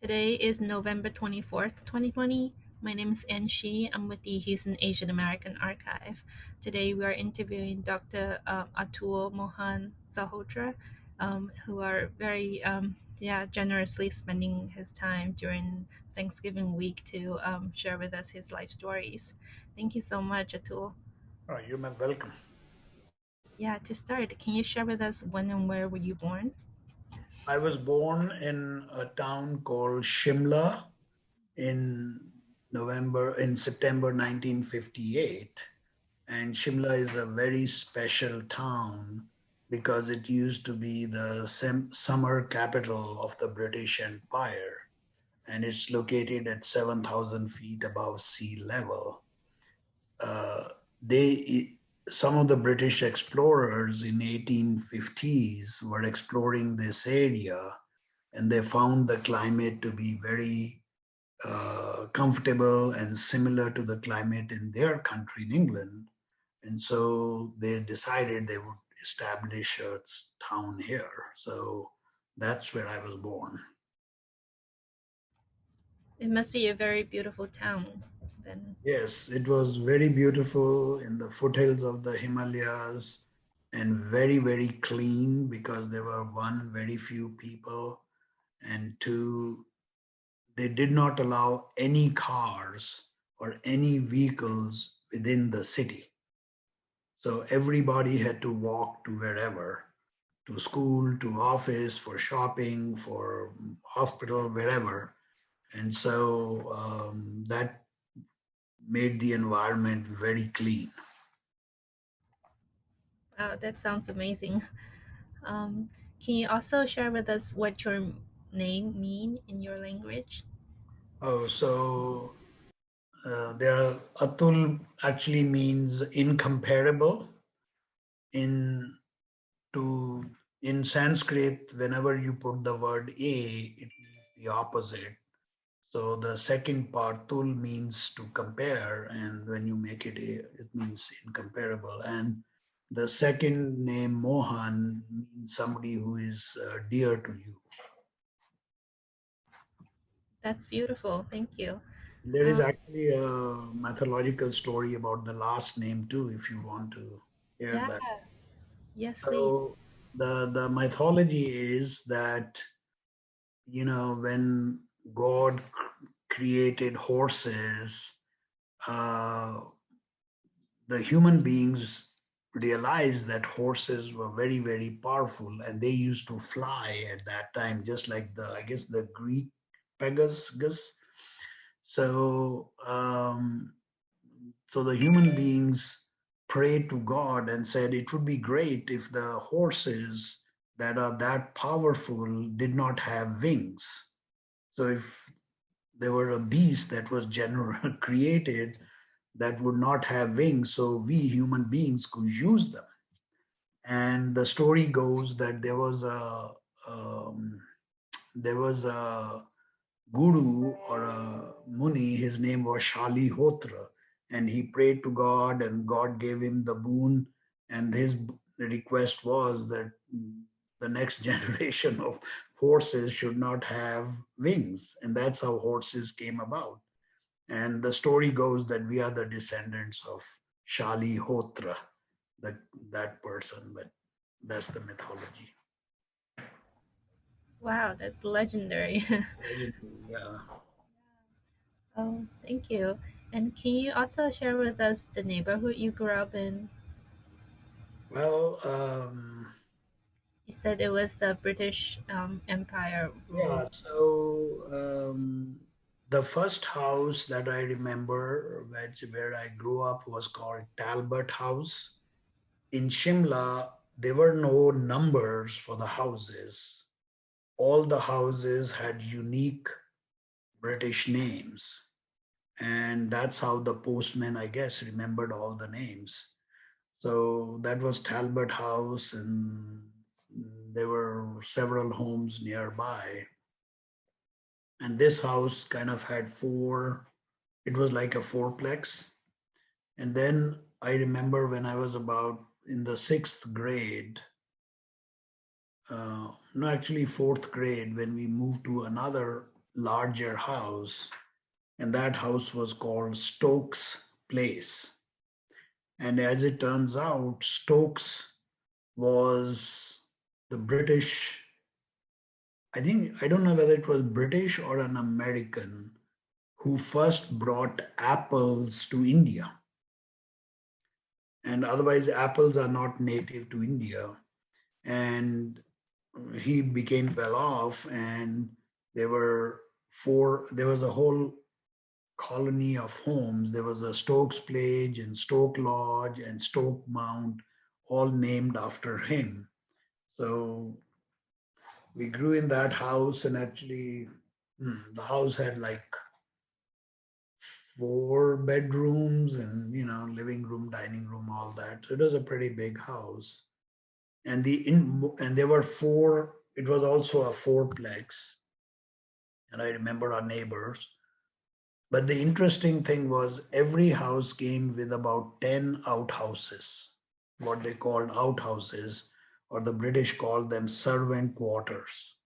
Today is November 24th, 2020. My name is Anshi. I'm with the Houston Asian American Archive. Today we are interviewing Dr. Atul Mohan Salhotra, who are very generously spending his time during Thanksgiving week to share with us his life stories. Thank you so much, Atul. Oh, you're welcome. Yeah, to start, can you share with us when and where were you born? I was born in a town called Shimla in in September 1958. And Shimla is a very special town because it used to be the summer capital of the British Empire. And it's located at 7,000 feet above sea level. uh, they Some of the British explorers in 1850s were exploring this area, and they found the climate to be very comfortable and similar to the climate in their country in England. And so they decided they would establish a town here. So that's where I was born. It must be a very beautiful town then. Yes, it was very beautiful in the foothills of the Himalayas and very, very clean because there were one, very few people, and two, they did not allow any cars or any vehicles within the city. So everybody had to walk to wherever, to school, to office, for shopping, for hospital, wherever. And so that made the environment very clean. Wow, that sounds amazing. Um, can you also share with us what your name mean in your language? Oh, so there, Atul actually means incomparable. In to in Sanskrit, whenever you put the word a, it means the opposite. So the second part, tul, means to compare, and when you make it a, it means incomparable. And the second name, Mohan, means somebody who is dear to you. That's beautiful. Thank you. There is Um, actually a mythological story about the last name too, if you want to hear yeah, that. yes, please. So the mythology is that, when God created horses, uh, the human beings realized that horses were very, very powerful, and they used to fly at that time, just like the, I guess, the Greek Pegasus. So the human beings prayed to God and said it would be great if the horses that are that powerful did not have wings. So if there were a beast that was created that would not have wings, so we human beings could use them. And the story goes that um, there was a guru or a muni. His name was Shali Hotra, and he prayed to God, and God gave him the boon. And his request was that the next generation of horses should not have wings, and that's how horses came about. And the story goes that we are the descendants of Shali Hotra, that that person, but that's the mythology. Wow, that's legendary. Yeah. Oh, thank you. And can you also share with us the neighborhood you grew up in? Well, You said it was the British Empire rule. yeah. So the first house that I remember, where I grew up, was called Talbot House in Shimla. There were no numbers for the houses. All the houses had unique British names. And that's how the postman, I guess, remembered all the names. So that was Talbot House, and there were several homes nearby. And this house kind of had four, it was like a fourplex. And then I remember when I was about in the sixth grade, no, actually fourth grade, when we moved to another larger house, and that house was called Stokes Place. And as it turns out, Stokes was the British, I think, I don't know whether it was British or an American who first brought apples to India. And otherwise, apples are not native to India. And he became well off, and there were there was a whole colony of homes. There was a Stokes Place and Stoke Lodge and Stoke Mount, all named after him. So we grew in that house, and actually, the house had like 4 bedrooms and living room, dining room, all that. So it was a pretty big house, and and there were four. It was also a fourplex, and I remember our neighbors. But the interesting thing was every house came with about 10 outhouses, what they called outhouses, or the British called them servant quarters.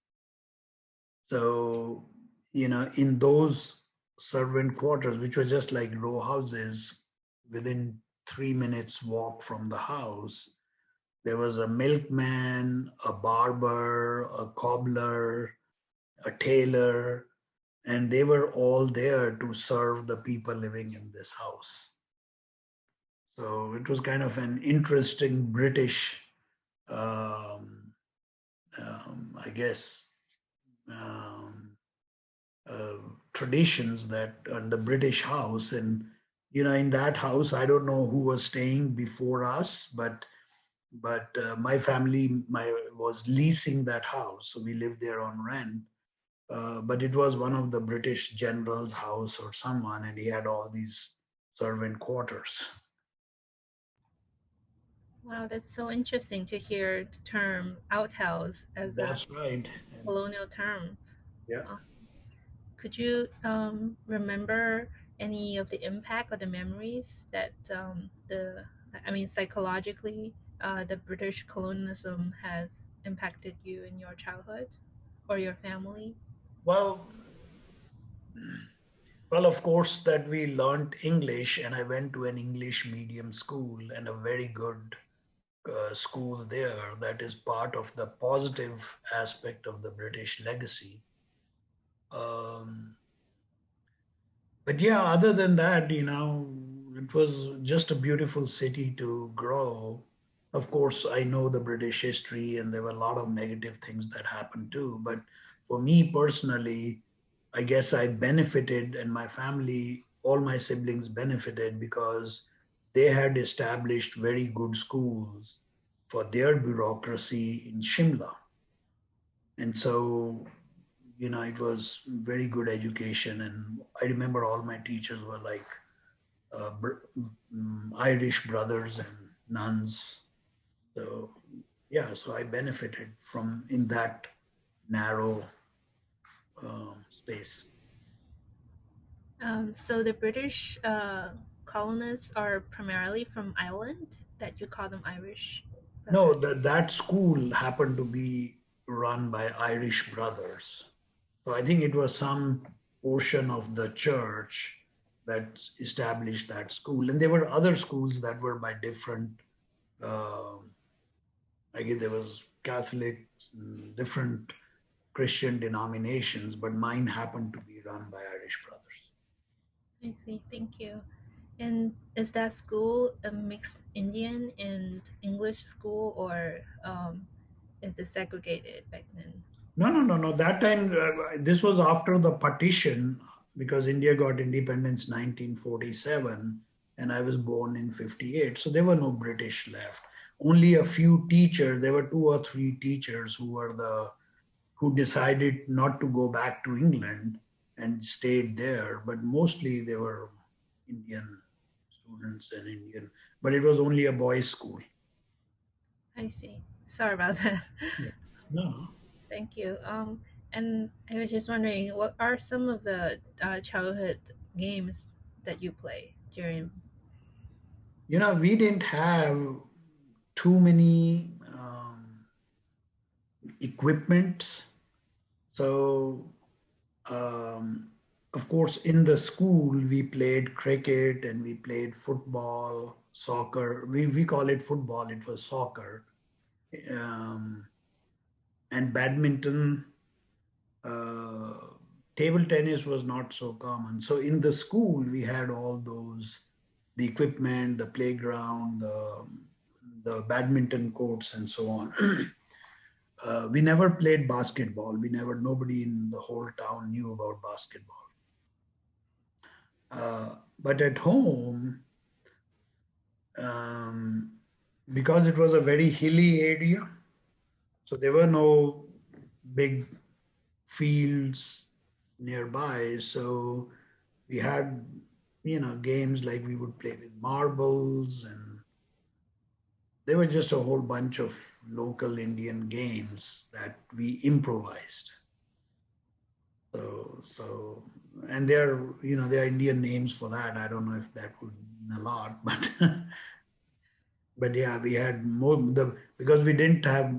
So, in those servant quarters, which were just like row houses, within 3 minutes walk from the house, there was a milkman, a barber, a cobbler, a tailor, and they were all there to serve the people living in this house. So it was kind of an interesting British, um, I guess, um, uh, traditions that on the British house. And in that house, I don't know who was staying before us, but my family was leasing that house, so we lived there on rent. But it was one of the British general's house or someone, and he had all these servant quarters. Wow, that's so interesting to hear the term outhouse as a That's right. And colonial term. yeah. Uh, could you remember any of the impact or the memories that I mean, psychologically, the British colonialism has impacted you in your childhood or your family? Well, well, of course, that we learned English, and I went to an English medium school and a very good school there. That is part of the positive aspect of the British legacy. Um, but yeah, other than that, it was just a beautiful city to grow. Of course, I know the British history, and there were a lot of negative things that happened too. But for me personally, I guess I benefited, and my family, all my siblings benefited because they had established very good schools for their bureaucracy in Shimla. And so, it was very good education. And I remember all my teachers were like Irish brothers and nuns. So, yeah, so I benefited from in that narrow space. So the British colonists are primarily from Ireland, that you call them Irish No, brothers. that school happened to be run by Irish brothers. So I think it was some portion of the church that established that school. And there were other schools that were by different, um I guess there was Catholics and different Christian denominations, but mine happened to be run by Irish brothers. I see. Thank you. And is that school a mixed Indian and English school, or is it segregated back then? No, no, no, no. That time, this was after the partition because India got independence 1947, and I was born in 58. So there were no British left. Only a few teachers. There were two or three teachers who decided not to go back to England and stayed there. But mostly they were Indian students and Indian. But it was only a boys' school. I see. Sorry about that. Yeah. No. Thank you. And I was just wondering, what are some of the childhood games that you play during? We didn't have too many equipment. So Um, of course, in the school, we played cricket and we played football, soccer. We call it football, it was soccer. Um, and badminton. Uh, Table tennis was not so common. So in the school, we had all those, the equipment, the playground, the badminton courts, and so on. We never played basketball. Nobody in the whole town knew about basketball. But at home, um, because it was a very hilly area, so there were no big fields nearby. So we had, games like we would play with marbles, and there were just a whole bunch of local Indian games that we improvised. So, and there are Indian names for that. I don't know if that would mean a lot, but but yeah, we had more because we didn't have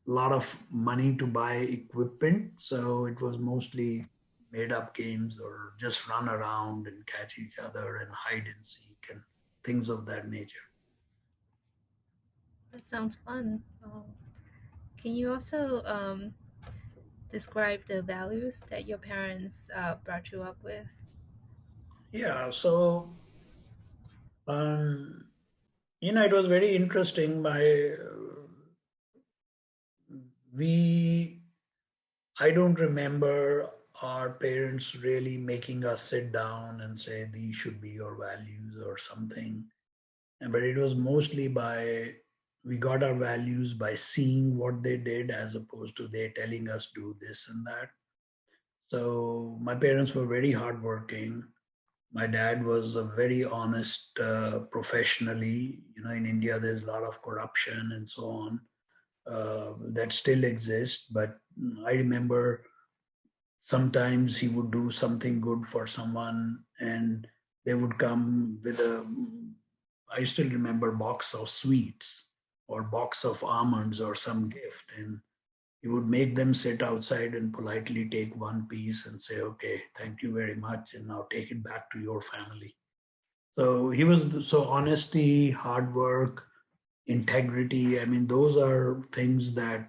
a lot of money to buy equipment, so it was mostly made up games or just run around and catch each other and hide and seek and things of that nature. That sounds fun. Can you also describe the values that your parents brought you up with? Yeah, so um, it was very interesting. We I don't remember our parents really making us sit down and say these should be your values or something. But it was mostly we got our values by seeing what they did as opposed to they telling us do this and that. So my parents were very hardworking. My dad was a very honest professionally. In India, there's a lot of corruption and so on that still exists. But I remember sometimes he would do something good for someone and they would come with a, I still remember, box of sweets or box of almonds or some gift, and he would make them sit outside and politely take one piece and say, okay, thank you very much, and now take it back to your family. So he was, so honesty, hard work, integrity, I mean, those are things that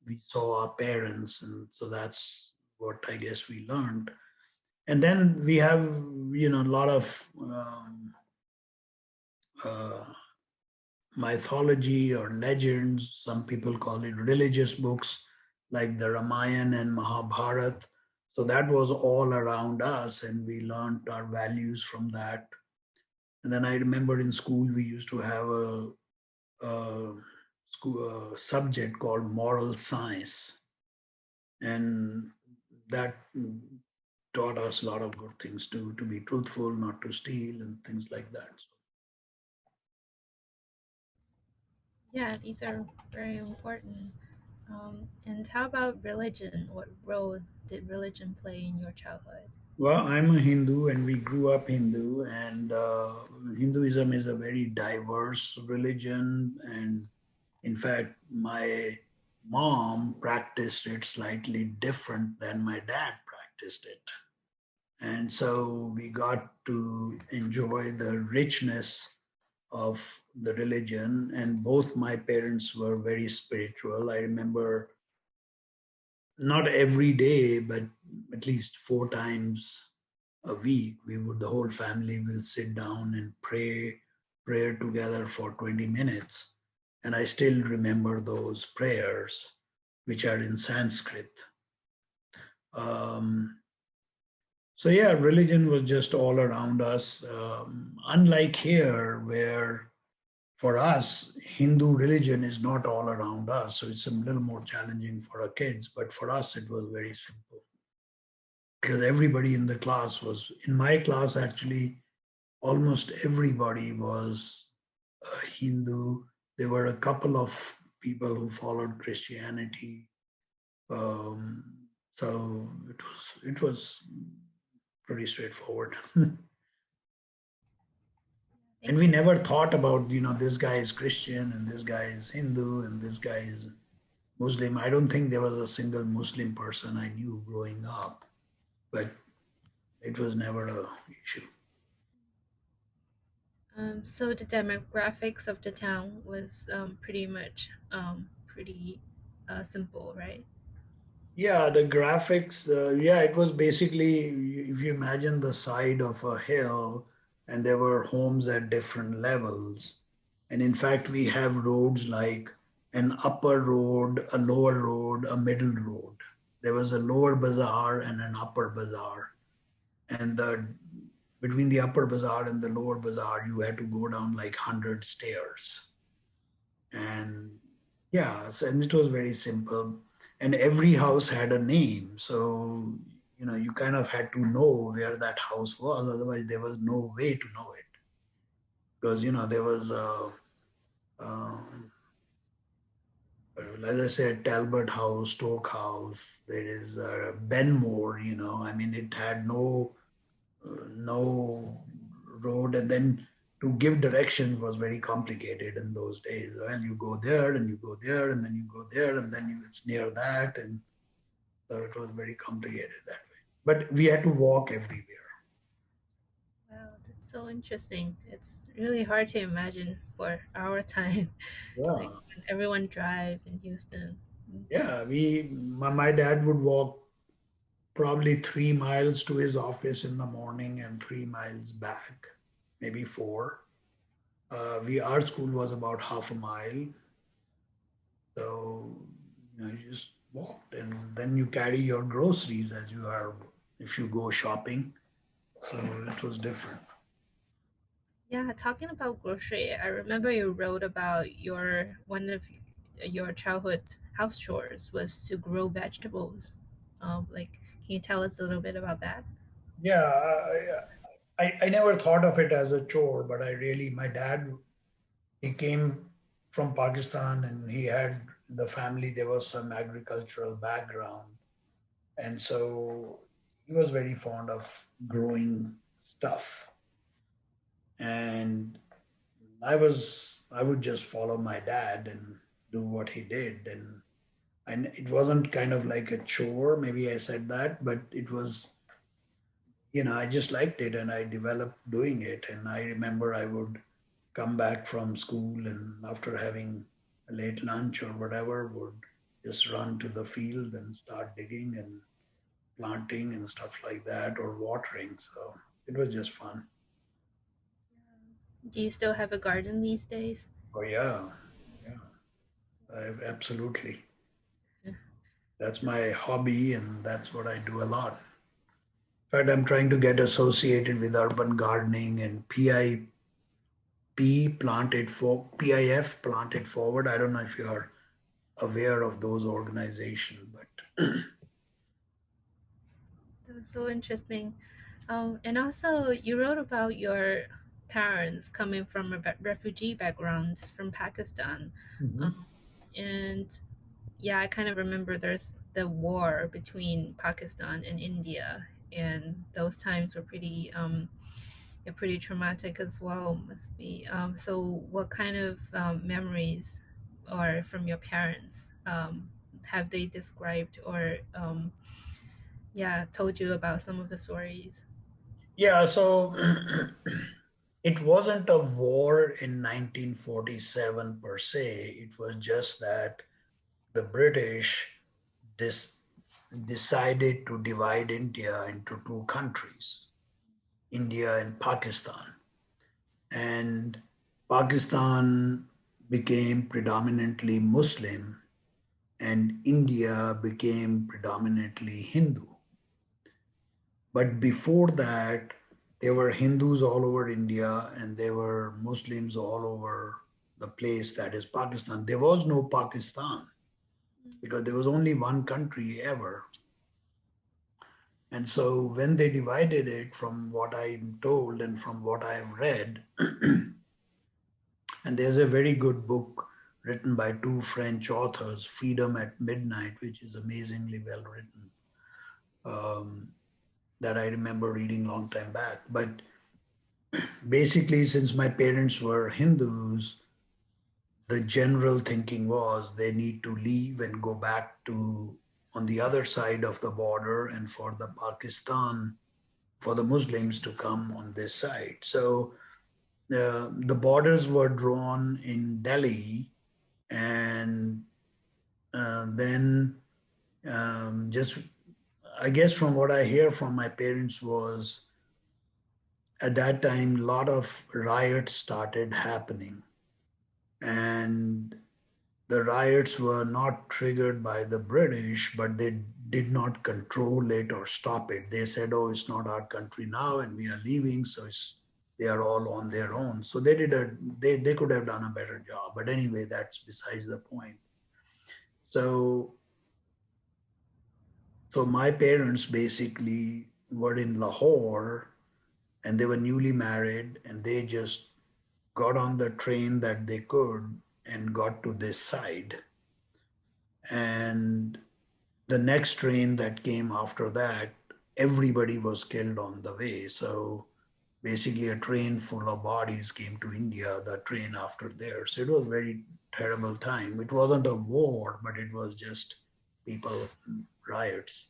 we saw our parents, and so that's what I guess we learned. And then we have, a lot of uh, mythology or legends. Some people call it religious books like the Ramayana and Mahabharata. So that was all around us, and we learned our values from that. And then I remember in school we used to have a school subject called moral science, and that taught us a lot of good things to be truthful, not to steal, and things like that. Yeah, these are very important. And how about religion? What role did religion play in your childhood? Well, I'm a Hindu, and we grew up Hindu, and Hinduism is a very diverse religion. And in fact, my mom practiced it slightly different than my dad practiced it. And so we got to enjoy the richness of the religion. And both my parents were very spiritual. I remember not every day, but at least 4 times a week, the whole family will sit down and pray prayer together for 20 minutes. And I still remember those prayers, which are in Sanskrit. Um, so yeah, religion was just all around us. Unlike here, where for us, Hindu religion is not all around us. So it's a little more challenging for our kids. But for us, it was very simple because everybody in the class was, in my class, actually, almost everybody was a Hindu. There were a couple of people who followed Christianity. Um, so it was pretty straightforward. And Thank we you. never thought about, this guy is Christian and this guy is Hindu and this guy is Muslim. I don't think there was a single Muslim person I knew growing up. but it was never a issue. So the demographics of the town was pretty much pretty simple, right? Yeah, the graphics, yeah, it was basically, if you imagine the side of a hill, and there were homes at different levels. And in fact, we have roads like an upper road, a lower road, a middle road. There was a lower bazaar and an upper bazaar. And between the upper bazaar and the lower bazaar, you had to go down like 100 stairs. And yeah, so, and it was very simple. And every house had a name. So, you kind of had to know where that house was. Otherwise, there was no way to know it. Because, there was, um, as I said, Talbot House, Stoke House, there is Benmore, I mean, it had no road, and then to give directions was very complicated in those days. Well, you go there and you go there and then you go there and then it's near that, and so it was very complicated that way. But we had to walk everywhere. Wow, that's so interesting. It's really hard to imagine for our time, like Yeah, when everyone drive in Houston. Hmm. yeah. My dad would walk probably 3 miles to his office in the morning and 3 miles back, maybe four. Our school was about half a mile, so you just walked, and then you carry your groceries as you are if you go shopping. So it was different. Yeah, talking about grocery, I remember you wrote about your one of your childhood house chores was to grow vegetables. Like, can you tell us a little bit about that? Yeah, I never thought of it as a chore, but my dad, he came from Pakistan, and he had the family, there was some agricultural background. And so he was very fond of growing stuff. And I would just follow my dad and do what he did. And it wasn't kind of like a chore, maybe I said that, but it was, I just liked it and I developed doing it. And I remember I would come back from school, and after having a late lunch or whatever, would just run to the field and start digging and planting and stuff like that, or watering. So it was just fun. Do you still have a garden these days? Oh yeah, yeah, absolutely. That's my hobby, and that's what I do a lot. In fact, I'm trying to get associated with urban gardening and PIF planted forward. I don't know if you are aware of those organizations, but That was so interesting. And also, you wrote about your parents coming from a refugee backgrounds from Pakistan. Mhm. Um, and yeah, I kind of remember there's the war between Pakistan and India, and those times were pretty traumatic as well. Must be. So, what kind of memories are from your parents? Have they described or yeah, told you about some of the stories? Yeah, so it wasn't a war in 1947 per se. It was just that the British dis- decided to divide India into two countries, India and Pakistan. And Pakistan became predominantly Muslim, and India became predominantly Hindu. But before that, there were Hindus all over India, and there were Muslims all over the place that is Pakistan. There was no Pakistan because there was only one country ever. And so when they divided it, from what I'm told and from what I've read, and there's a very good book written by two French authors, Freedom at Midnight, which is amazingly well written, um, that I remember reading a long time back. But basically, since my parents were Hindus, the general thinking was they need to leave and go back to on the other side of the border and for the Pakistan, for the Muslims to come on this side. So the borders were drawn in Delhi, and then just I guess from what I hear from my parents was at that time a lot of riots started happening, and the riots were not triggered by the British, but they did not control it or stop it. They said, "Oh, it's not our country now, and we are leaving, so they are all on their own." So they could have done a better job. But anyway, that's besides the point. So so my parents basically were in Lahore, and they were newly married, and they just got on the train that they could and got to this side. And the next train that came after that, everybody was killed on the way. So basically, a train full of bodies came to India, the train after theirs. So it was a very terrible time. It wasn't a war, but it was just people, riots.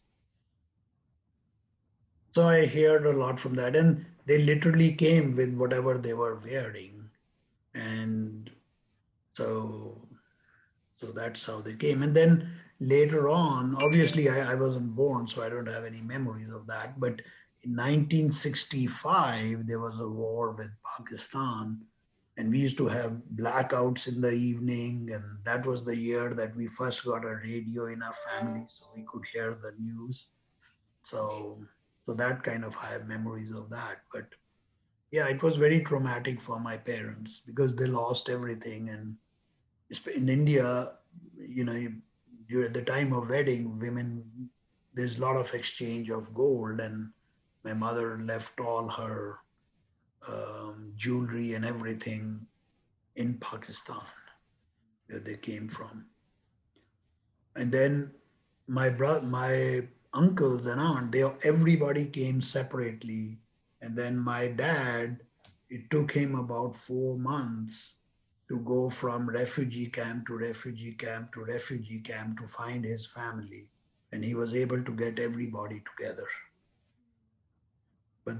So I heard a lot from that. And they literally came with whatever they were wearing. And so So that's how they came. And then later on, obviously, I wasn't born, so I don't have any memories of that. But in 1965, there was a war with Pakistan, and we used to have blackouts in the evening. And that was the year that we first got a radio in our family, so we could hear the news. So, so that kind of I have memories of that. But yeah, it was very traumatic for my parents because they lost everything. And in India, at the time of wedding, women, there's a lot of exchange of gold, and my mother left all her jewelry and everything in Pakistan, where they came from. And then my uncles and aunt, everybody came separately, and then my dad, it took him about 4 months to go from refugee camp to refugee camp to refugee camp to find his family, and he was able to get everybody together. But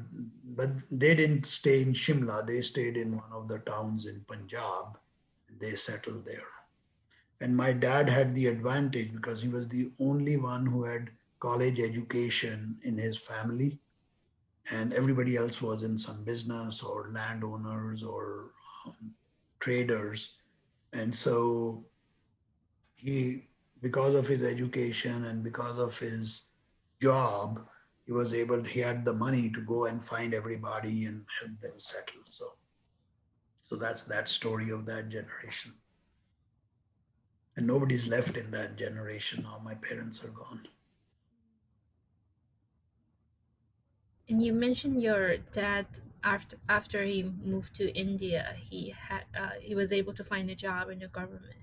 but they didn't stay in Shimla. They stayed in one of the towns in Punjab. And they settled there. And my dad had the advantage because he was the only one who had college education in his family, and everybody else was in some business or landowners or traders. And so he, because of his education and because of his job, he had the money to go and find everybody and help them settle. So that's that story of that generation. And nobody's left in that generation now. My parents are gone. And you mentioned your dad after he moved to India, he was able to find a job in the government.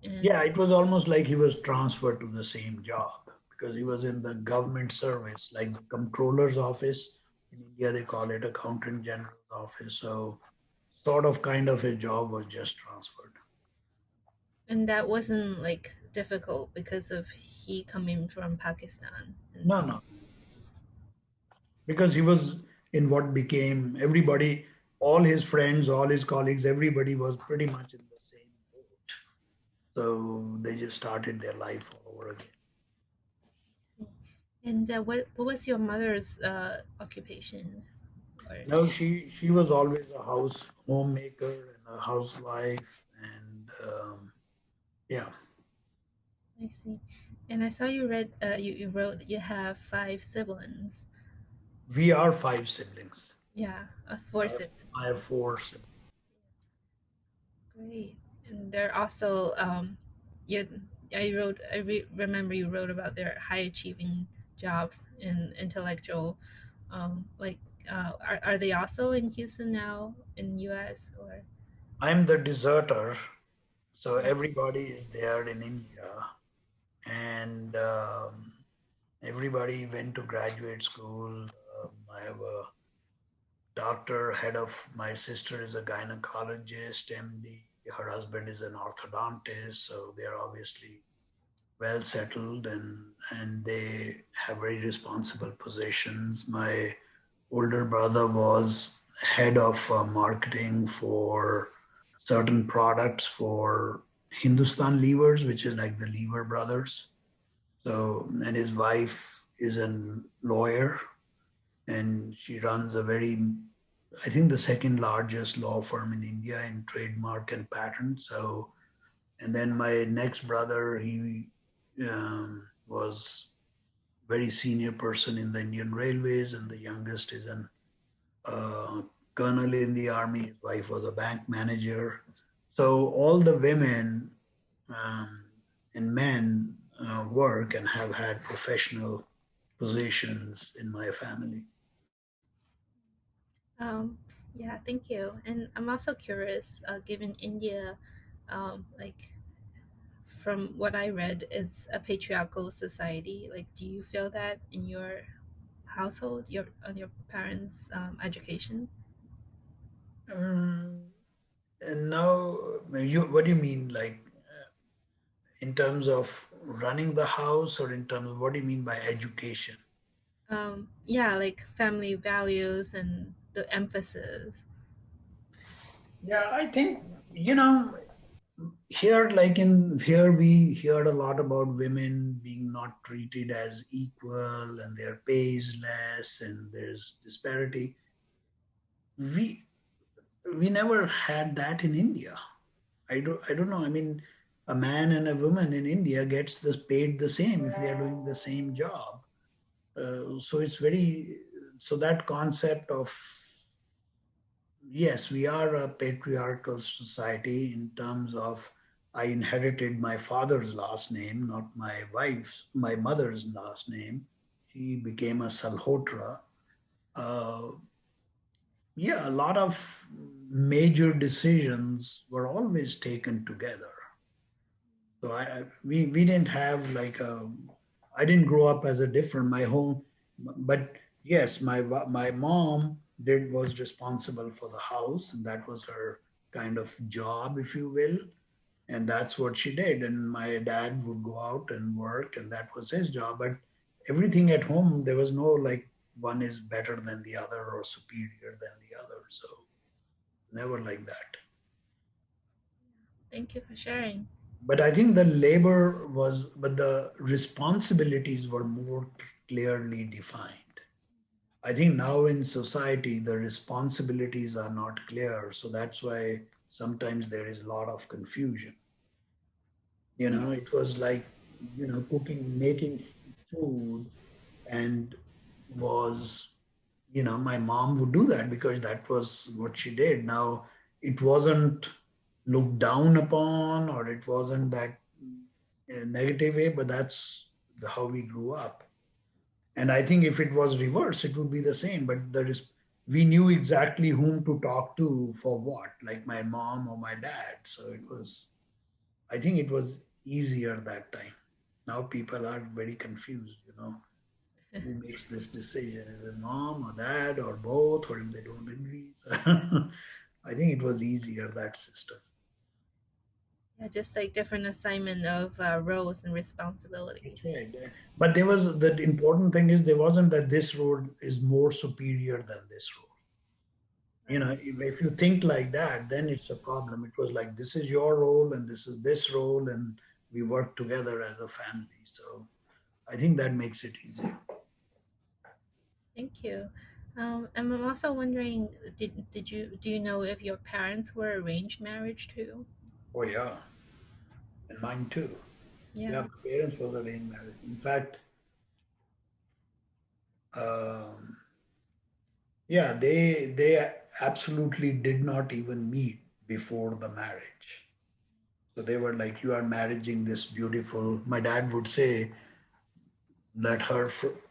And Yeah, it was almost like he was transferred to the same job because he was in the government service, like the comptroller's office. In India, they call it accountant general's office. So, sort of kind of his job was just transferred. that wasn't like difficult because of he coming from Pakistan. And No, no, because he was in what became everybody, all his friends, all his colleagues, everybody was pretty much in the same boat. So they just started their life all over again. what was your mother's occupation? Or No, she was always a homemaker and a housewife, and yeah, I see. And I saw you read you wrote that you have five siblings. we are five siblings. Yeah, four I have, siblings. I have four siblings. Great. And they're also you remember you wrote about their high achieving jobs and intellectual like are they also in Houston now in US or I'm the deserter, so I everybody is there in India, and everybody went to graduate school. I have a doctor, head of my sister is a gynecologist, MD. Her husband is an orthodontist, so they're obviously well settled, and they have very responsible positions. My older brother was head of marketing for certain products for Hindustan Levers, which is like the Lever Brothers. So, and his wife is a lawyer, and she runs a very, I think, the second largest law firm in India in trademark and patent. So, and then my next brother, he was very senior person in the Indian Railways, and the youngest is an colonel in the army. His wife was a bank manager. So all the women um, and men work and have had professional positions in my family. Um, yeah, thank you. And I'm also curious, given India, like from what I read, it's a patriarchal society. Like, do you feel that in your household, your on your parents' education? Um, and now, what do you mean, like in terms of running the house, or in terms of what do you mean by education? Yeah, like family values and the emphasis. Yeah, I think, you know, here, like in here, we heard a lot about women being not treated as equal, and their pay is less, and there's disparity. We we never had that in India. I don't know. I mean, a man and a woman in India gets this paid the same if they are doing the same job. So it's very, so that concept of, yes, we are a patriarchal society in terms of I inherited my father's last name, not my mother's last name. She became a Salhotra. Uh, yeah, a lot of major decisions were always taken together. So we didn't have like a, I didn't grow up as a different my home, but yes, my mom did was responsible for the house, and that was her kind of job, if you will, and that's what she did. And my dad would go out and work, and that was his job. But everything at home, there was no like one is better than the other or superior than the other. So never like that. Thank you for sharing. But I think the labor was, but the responsibilities were more clearly defined. I think now in society, the responsibilities are not clear. So that's why sometimes there is a lot of confusion. You Yes. know, it was like, cooking, making food, and was, my mom would do that because that was what she did. Now, it wasn't looked down upon, or it wasn't that in a negative way, but that's how we grew up. And I think if it was reverse, it would be the same. But there is, we knew exactly whom to talk to for what, like my mom or my dad. So it was, I think it was easier that time. Now people are very confused, who makes this decision? Is it mom or dad or both, or if they don't agree? I think it was easier that system. Yeah, just like different assignment of roles and responsibilities. That's right. But there was the important thing is there wasn't that this role is more superior than this role. Right. If you think like that, then it's a problem. It was like this is your role and this is this role, and we work together as a family. So I think that makes it easier. Thank you. And I'm also wondering, did you do you know if your parents were arranged marriage too? Oh yeah, and mine too. Yeah, Yeah. my parents was arranged marriage. In fact, um, yeah, they absolutely did not even meet before the marriage. So they were like, "You are marrying this beautiful." My dad would say that her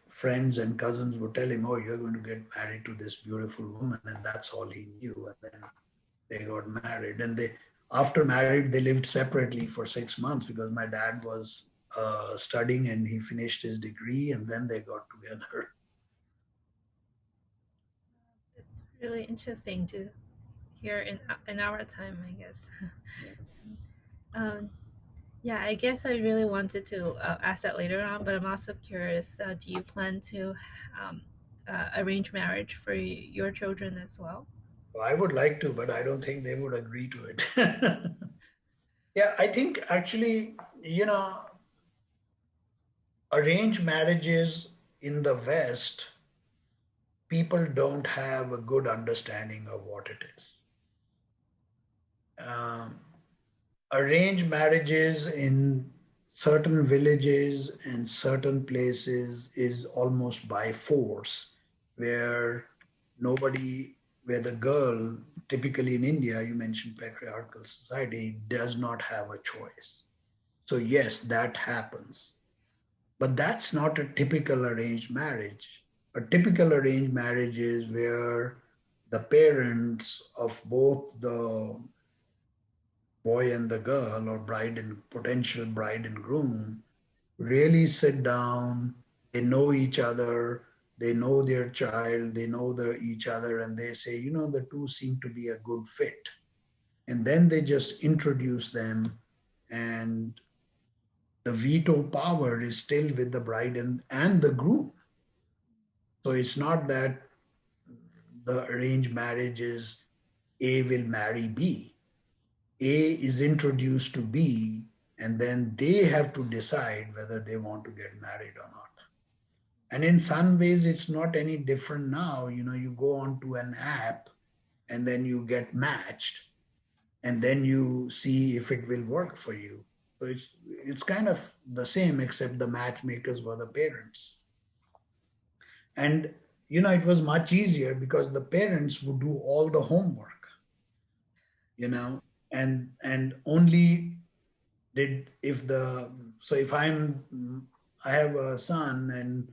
friends and cousins would tell him, "Oh, you're going to get married to this beautiful woman," and that's all he knew. And then they got married, and they after married they lived separately for 6 months because my dad was studying and he finished his degree, and then they got together. It's really interesting to hear in our time, I guess. um, Yeah, I guess I really wanted to ask that later on, but I'm also curious. Do you plan to um, arrange marriage for your children as well? Well, I would like to, but I don't think they would agree to it. Yeah, I think actually, you know, arranged marriages in the West, people don't have a good understanding of what it is. Um, Arranged marriages in certain villages and certain places is almost by force, where nobody, where the girl, typically in India, you mentioned patriarchal society, does not have a choice. So, yes, that happens. But that's not a typical arranged marriage. A typical arranged marriage is where the parents of both the boy and the girl, or bride and potential bride and groom, really sit down. They know each other, they know their child, they know each other, and they say, you know, the two seem to be a good fit. And then they just introduce them, and the veto power is still with the bride and the groom. So it's not that the arranged marriage is A will marry B. A is introduced to B, and then they have to decide whether they want to get married or not. And in some ways, it's not any different now. You know, you go onto an app and then you get matched, and then you see if it will work for you. So it's kind of the same, except the matchmakers were the parents. And you know, it was much easier because the parents would do all the homework, you know, and only did if the so if I have a son and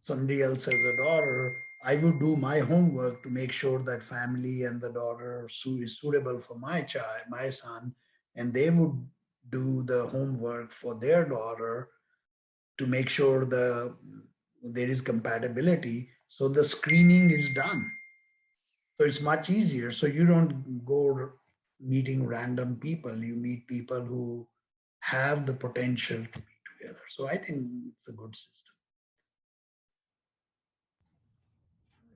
somebody else has a daughter, I would do my homework to make sure that family and the daughter is suitable for my child, my son, and they would do the homework for their daughter to make sure there is compatibility. So the screening is done. So it's much easier. So you don't go meeting random people. You meet people who have the potential to be together. So I think it's a good system.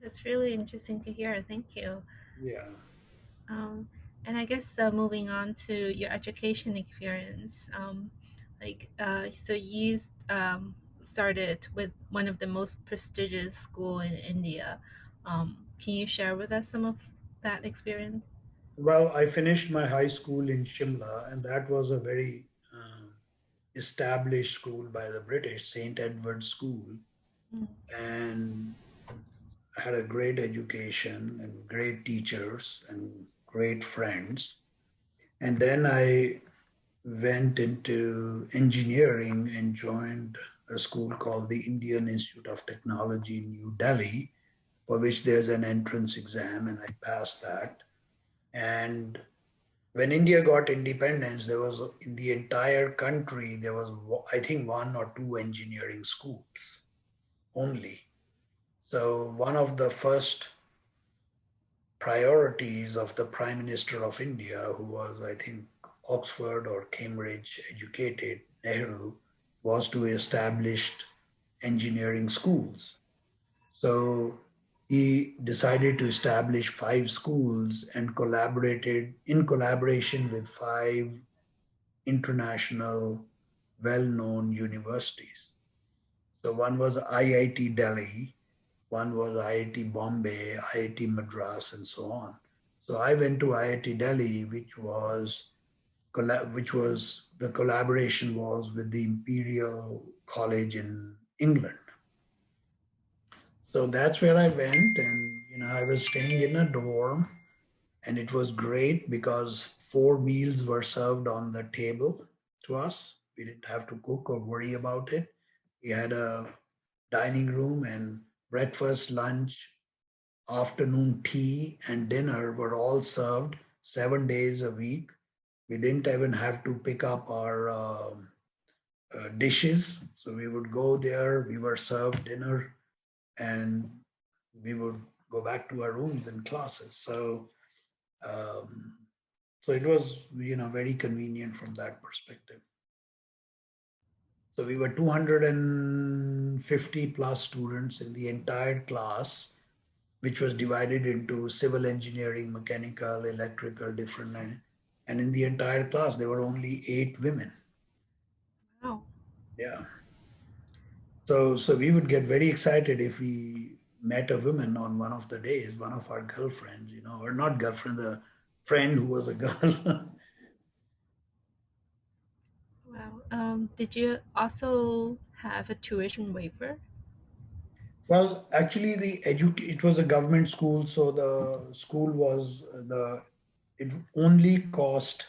That's really interesting to hear. Thank you. Yeah. Um, and I guess moving on to your education experience, so you started with one of the most prestigious school in India. Can you share with us some of that experience? Well, I finished my high school in Shimla, and that was a very established school by the British, St. Edward's School, Mm. and I had a great education and great teachers and great friends. And then I went into engineering and joined a school called the Indian Institute of Technology in New Delhi, for which there's an entrance exam, and I passed that. And when India got independence, there was in the entire country, there was, I think, one or two engineering schools only. So, one of the first priorities of the Prime Minister of India, who was, I think, Oxford or Cambridge educated, Nehru, was to establish engineering schools. So he decided to establish five schools and collaborated in collaboration with five international well known universities. So one was IIT Delhi, one was IIT Bombay, IIT Madras, and so on. So I went to IIT Delhi, which was the collaboration was with the Imperial College in England. So that's where I went, and I was staying in a dorm, and it was great because four meals were served on the table to us. We didn't have to cook or worry about it. We had a dining room, and breakfast, lunch, afternoon tea, and dinner were all served 7 days a week. We didn't even have to pick up our dishes. So we would go there, we were served dinner, and we would go back to our rooms and classes. So um, So it was, very convenient from that perspective. So we were 250 plus students in the entire class, which was divided into civil engineering, mechanical, electrical, different. And in the entire class, there were only 8 women. Wow. Yeah. So we would get very excited if we met a woman on one of the days, one of our girlfriends, or not girlfriend, a friend who was a girl. Wow. Did you also have a tuition waiver? Well, actually, it was a government school, so the school was the it only cost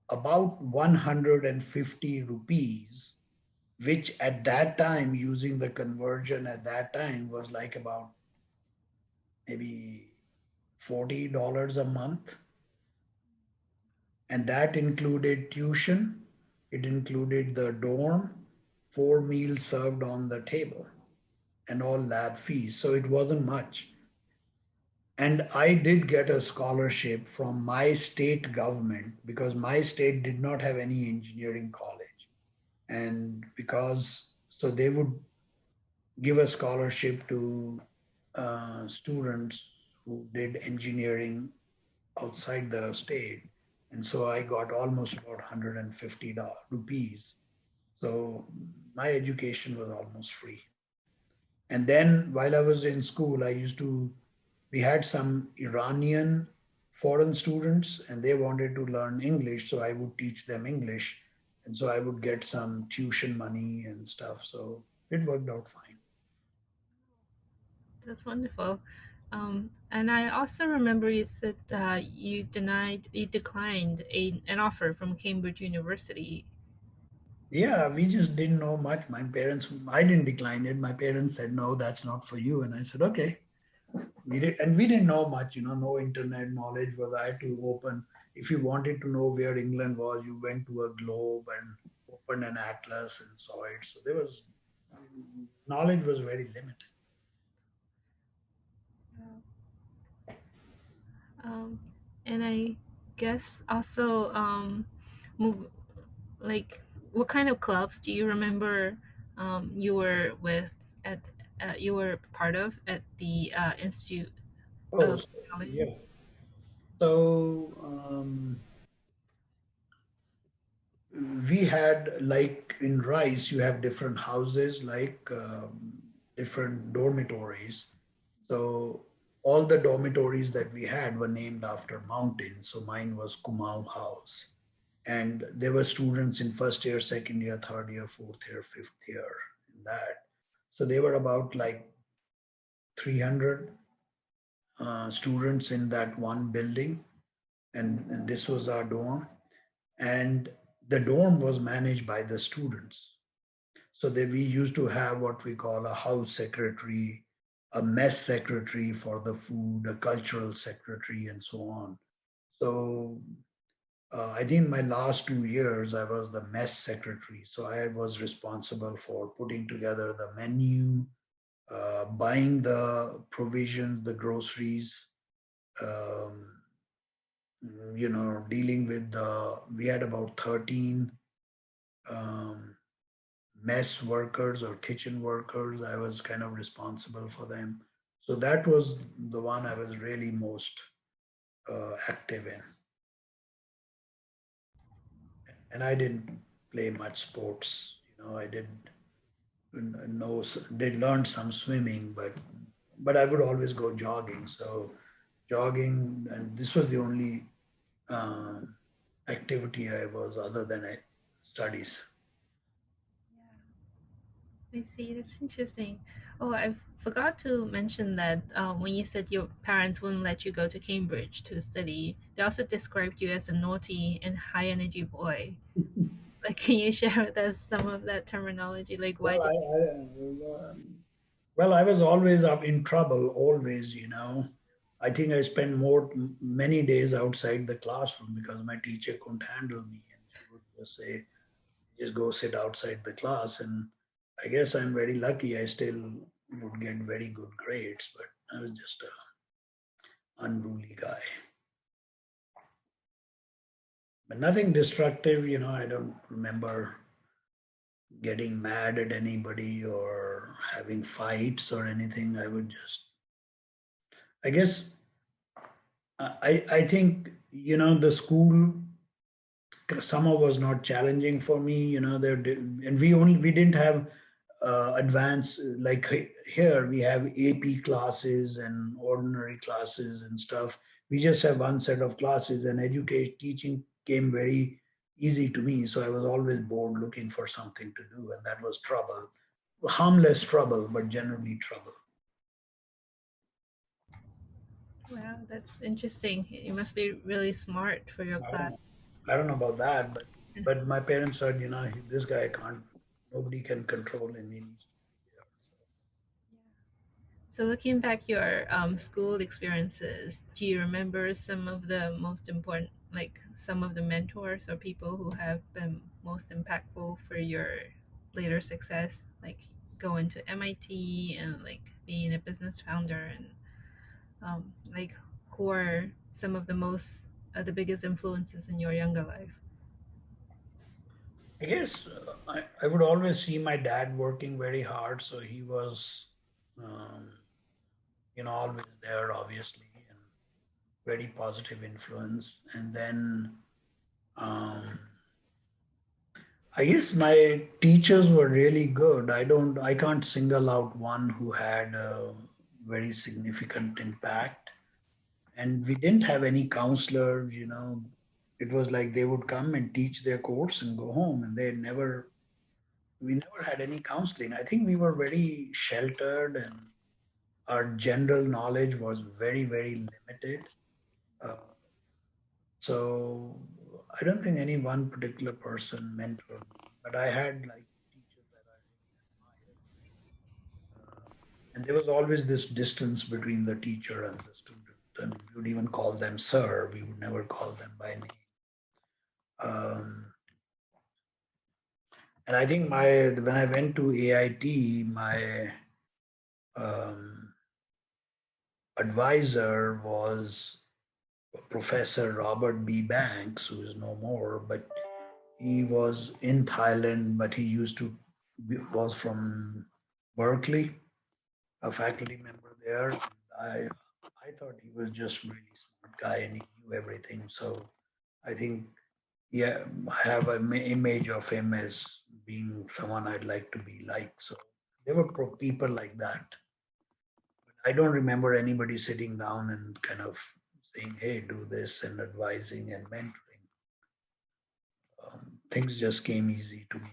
about 150 rupees, which at that time, using the conversion at that time, was like about maybe $40 a month. And that included tuition, it included the dorm, 4 meals served on the table, and all lab fees. So it wasn't much. And I did get a scholarship from my state government because my state did not have any engineering college. And because, so they would give a scholarship to students who did engineering outside the state. And so I got almost about 150 rupees. So my education was almost free. And then while I was in school, we had some Iranian foreign students and they wanted to learn English. So I would teach them English. And so I would get some tuition money and stuff. So it worked out fine. That's wonderful. And I also remember you said you declined an offer from Cambridge University. Yeah, we just didn't know much. I didn't decline it. My parents said, no, that's not for you. And I said, okay. We didn't know much, no internet knowledge was. I had to open. If you wanted to know where England was, you went to a globe and opened an atlas and saw it. So there was knowledge was very limited. Um, and I guess also move like what kind of clubs do you remember you were with at you were part of at the Institute Oh, of so, Technology? yeah. So we had, like in Rice, you have different houses, like different dormitories. So all the dormitories that we had were named after mountains. So mine was Kumau House. And there were students in first year, second year, third year, fourth year, fifth year, in that. So they were about like 300 students in that one building. And this was our dorm. And the dorm was managed by the students. So that we used to have what we call a house secretary, a mess secretary for the food, a cultural secretary, and so on. So I think my last 2 years, I was the mess secretary. So I was responsible for putting together the menu, buying the provisions, the groceries, um, dealing with we had about 13 um, mess workers or kitchen workers. I was kind of responsible for them. So that was the one I was really most active in. And I didn't play much sports. I did know did learn some swimming, but I would always go jogging. So jogging, and this was the only uh, activity I was other than studies. I see. That's interesting. Oh, I forgot to mention that when you said your parents wouldn't let you go to Cambridge to study, they also described you as a naughty and high energy boy. Like, can you share with us some of that terminology? Like, why Well, did well, I was always up in trouble, always. I think I spent many days outside the classroom because my teacher couldn't handle me, and she would just say, "Just go sit outside the class." And I guess I'm very lucky. I still would get very good grades, but I was just a unruly guy. but nothing destructive. I don't remember getting mad at anybody or having fights or anything. I would just, I guess, I think, the school summer was not challenging for me. And we didn't have advanced, like here we have AP classes and ordinary classes and stuff. We just have one set of classes, and education teaching came very easy to me. So I was always bored looking for something to do, and that was trouble. Harmless trouble, but generally trouble. Wow, that's interesting. You must be really smart for your I class. don't, I don't know about that, but my parents said, this guy can't, nobody can control him. He needs to be there. So, looking back your school experiences, do you remember some of the most important, like some of the mentors or people who have been most impactful for your later success, like going to MIT and like being a business founder, and like who are some of the most, the biggest influences in your younger life? I guess I would always see my dad working very hard, so he was, um, always there, obviously, and very positive influence. And then um, I guess my teachers were really good. I can't single out one who had a very significant impact. And we didn't have any counselors. It was like they would come and teach their course and go home, and we never had any counseling. I think we were very sheltered, and our general knowledge was very, very limited. Uh, so I don't think any one particular person mentored me, but I had like teachers that I really admired. And there was always this distance between the teacher and the student. And we would even call them sir, we would never call them by name. Um, and I think when I went to AIT, my um, advisor was Professor Robert B. Banks, who is no more, but he was in Thailand, but he was from Berkeley, a faculty member there. I thought he was just really smart guy and he knew everything. So I think, yeah, I have an image of him as being someone I'd like to be like. So there were people like that. I don't remember anybody sitting down and kind of saying, "Hey, do this," and advising and mentoring. Things just came easy to me.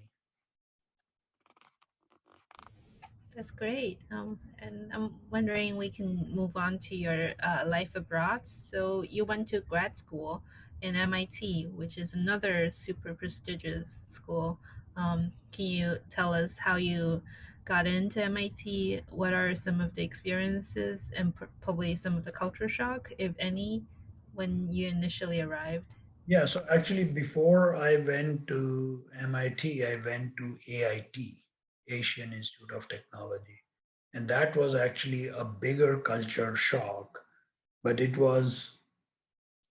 That's great. And I'm wondering we can move on to your life abroad. So you went to grad school in MIT, which is another super prestigious school. Can you tell us how you got into MIT? What are some of the experiences and probably some of the culture shock, if any, when you initially arrived? Yeah, so actually, before I went to MIT, I went to AIT, Asian Institute of Technology. And that was actually a bigger culture shock, but it was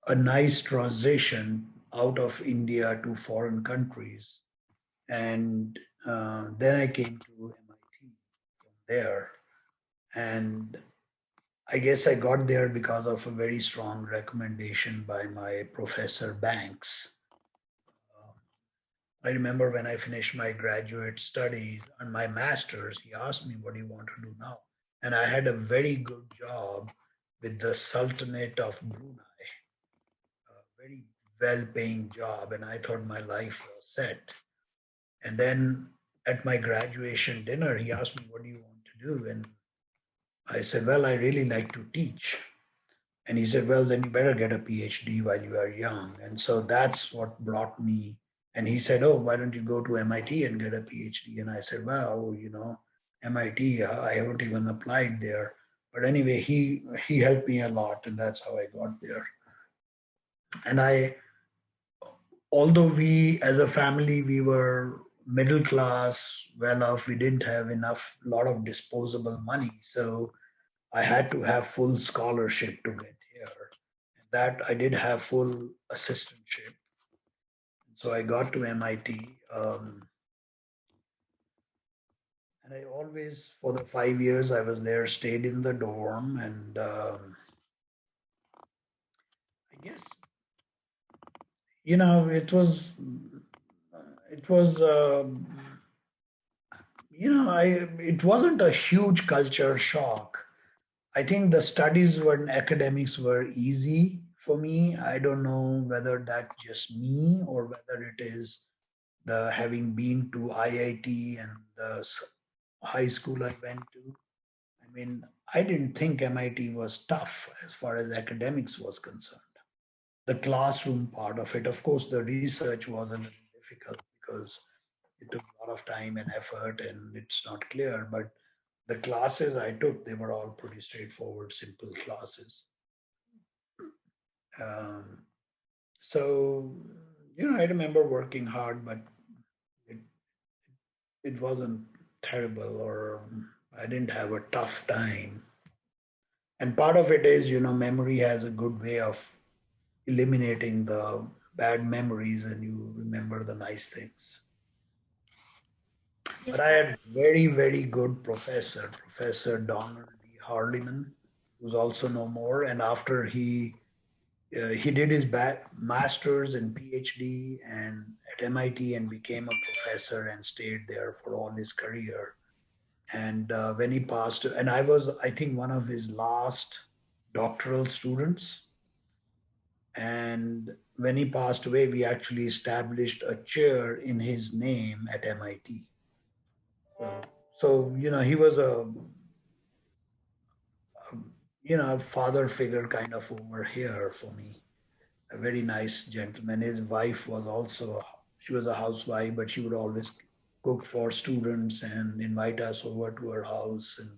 a nice transition out of India to foreign countries. And then I came to MIT from there. And I guess I got there because of a very strong recommendation by my professor Banks. Um, I remember when I finished my graduate studies and my master's, he asked me, "What do you want to do now?" And I had a very good job with the Sultanate of Brunei, a very well paying job. And I thought my life was set. And then at my graduation dinner, he asked me, "What do you want to do?" And I said, "Well, I really like to teach." And he said, "Well, then you better get a PhD while you are young." And so that's what brought me. And he said, "Oh, why don't you go to MIT and get a PhD?" And I said, "Wow, MIT, I haven't even applied there." But anyway, he helped me a lot, and that's how I got there. And although we, as a family, we were middle class, well off, we didn't have enough, lot of disposable money. So I had to have full scholarship to get here. That I did have full assistantship. So I got to MIT, and I always, for the 5 years I was there, stayed in the dorm, and I guess it was I it wasn't a huge culture shock. I think the studies and academics were easy for me. I don't know whether that's just me or whether it is the having been to IIT and the high school I went to. I mean, I didn't think MIT was tough as far as academics was concerned. The classroom part of it, of course, the research was a little difficult because it took a lot of time and effort and it's not clear. But the classes I took, they were all pretty straightforward, simple classes. Um, so, I remember working hard, but it, it wasn't terrible or I didn't have a tough time. And part of it is, memory has a good way of eliminating the bad memories and you remember the nice things. Yeah. But I had very, very good professor, Professor Donald D. Harliman, who's also no more. And after he did his master's and PhD and at MIT and became a professor and stayed there for all his career. And when he passed, and I was, I think, one of his last doctoral students. And when he passed away, we actually established a chair in his name at MIT. So he was a father figure kind of over here for me. A very nice gentleman. His wife was also, she was a housewife, but she would always cook for students and invite us over to her house and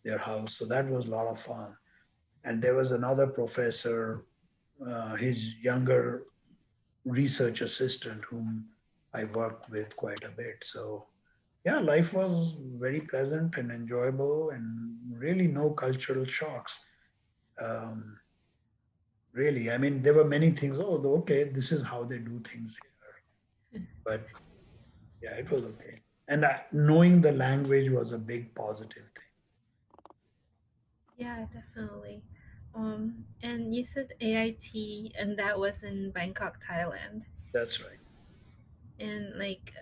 their house. So that was a lot of fun. And there was another professor, his younger research assistant, whom I worked with quite a bit. So yeah, life was very pleasant and enjoyable, and really no cultural shocks. Um, really, I mean, there were many things. Oh, okay, this is how they do things here. But yeah, it was okay. And knowing the language was a big positive thing. Yeah, definitely. And you said AIT, and that was in Bangkok, Thailand. That's right. And like,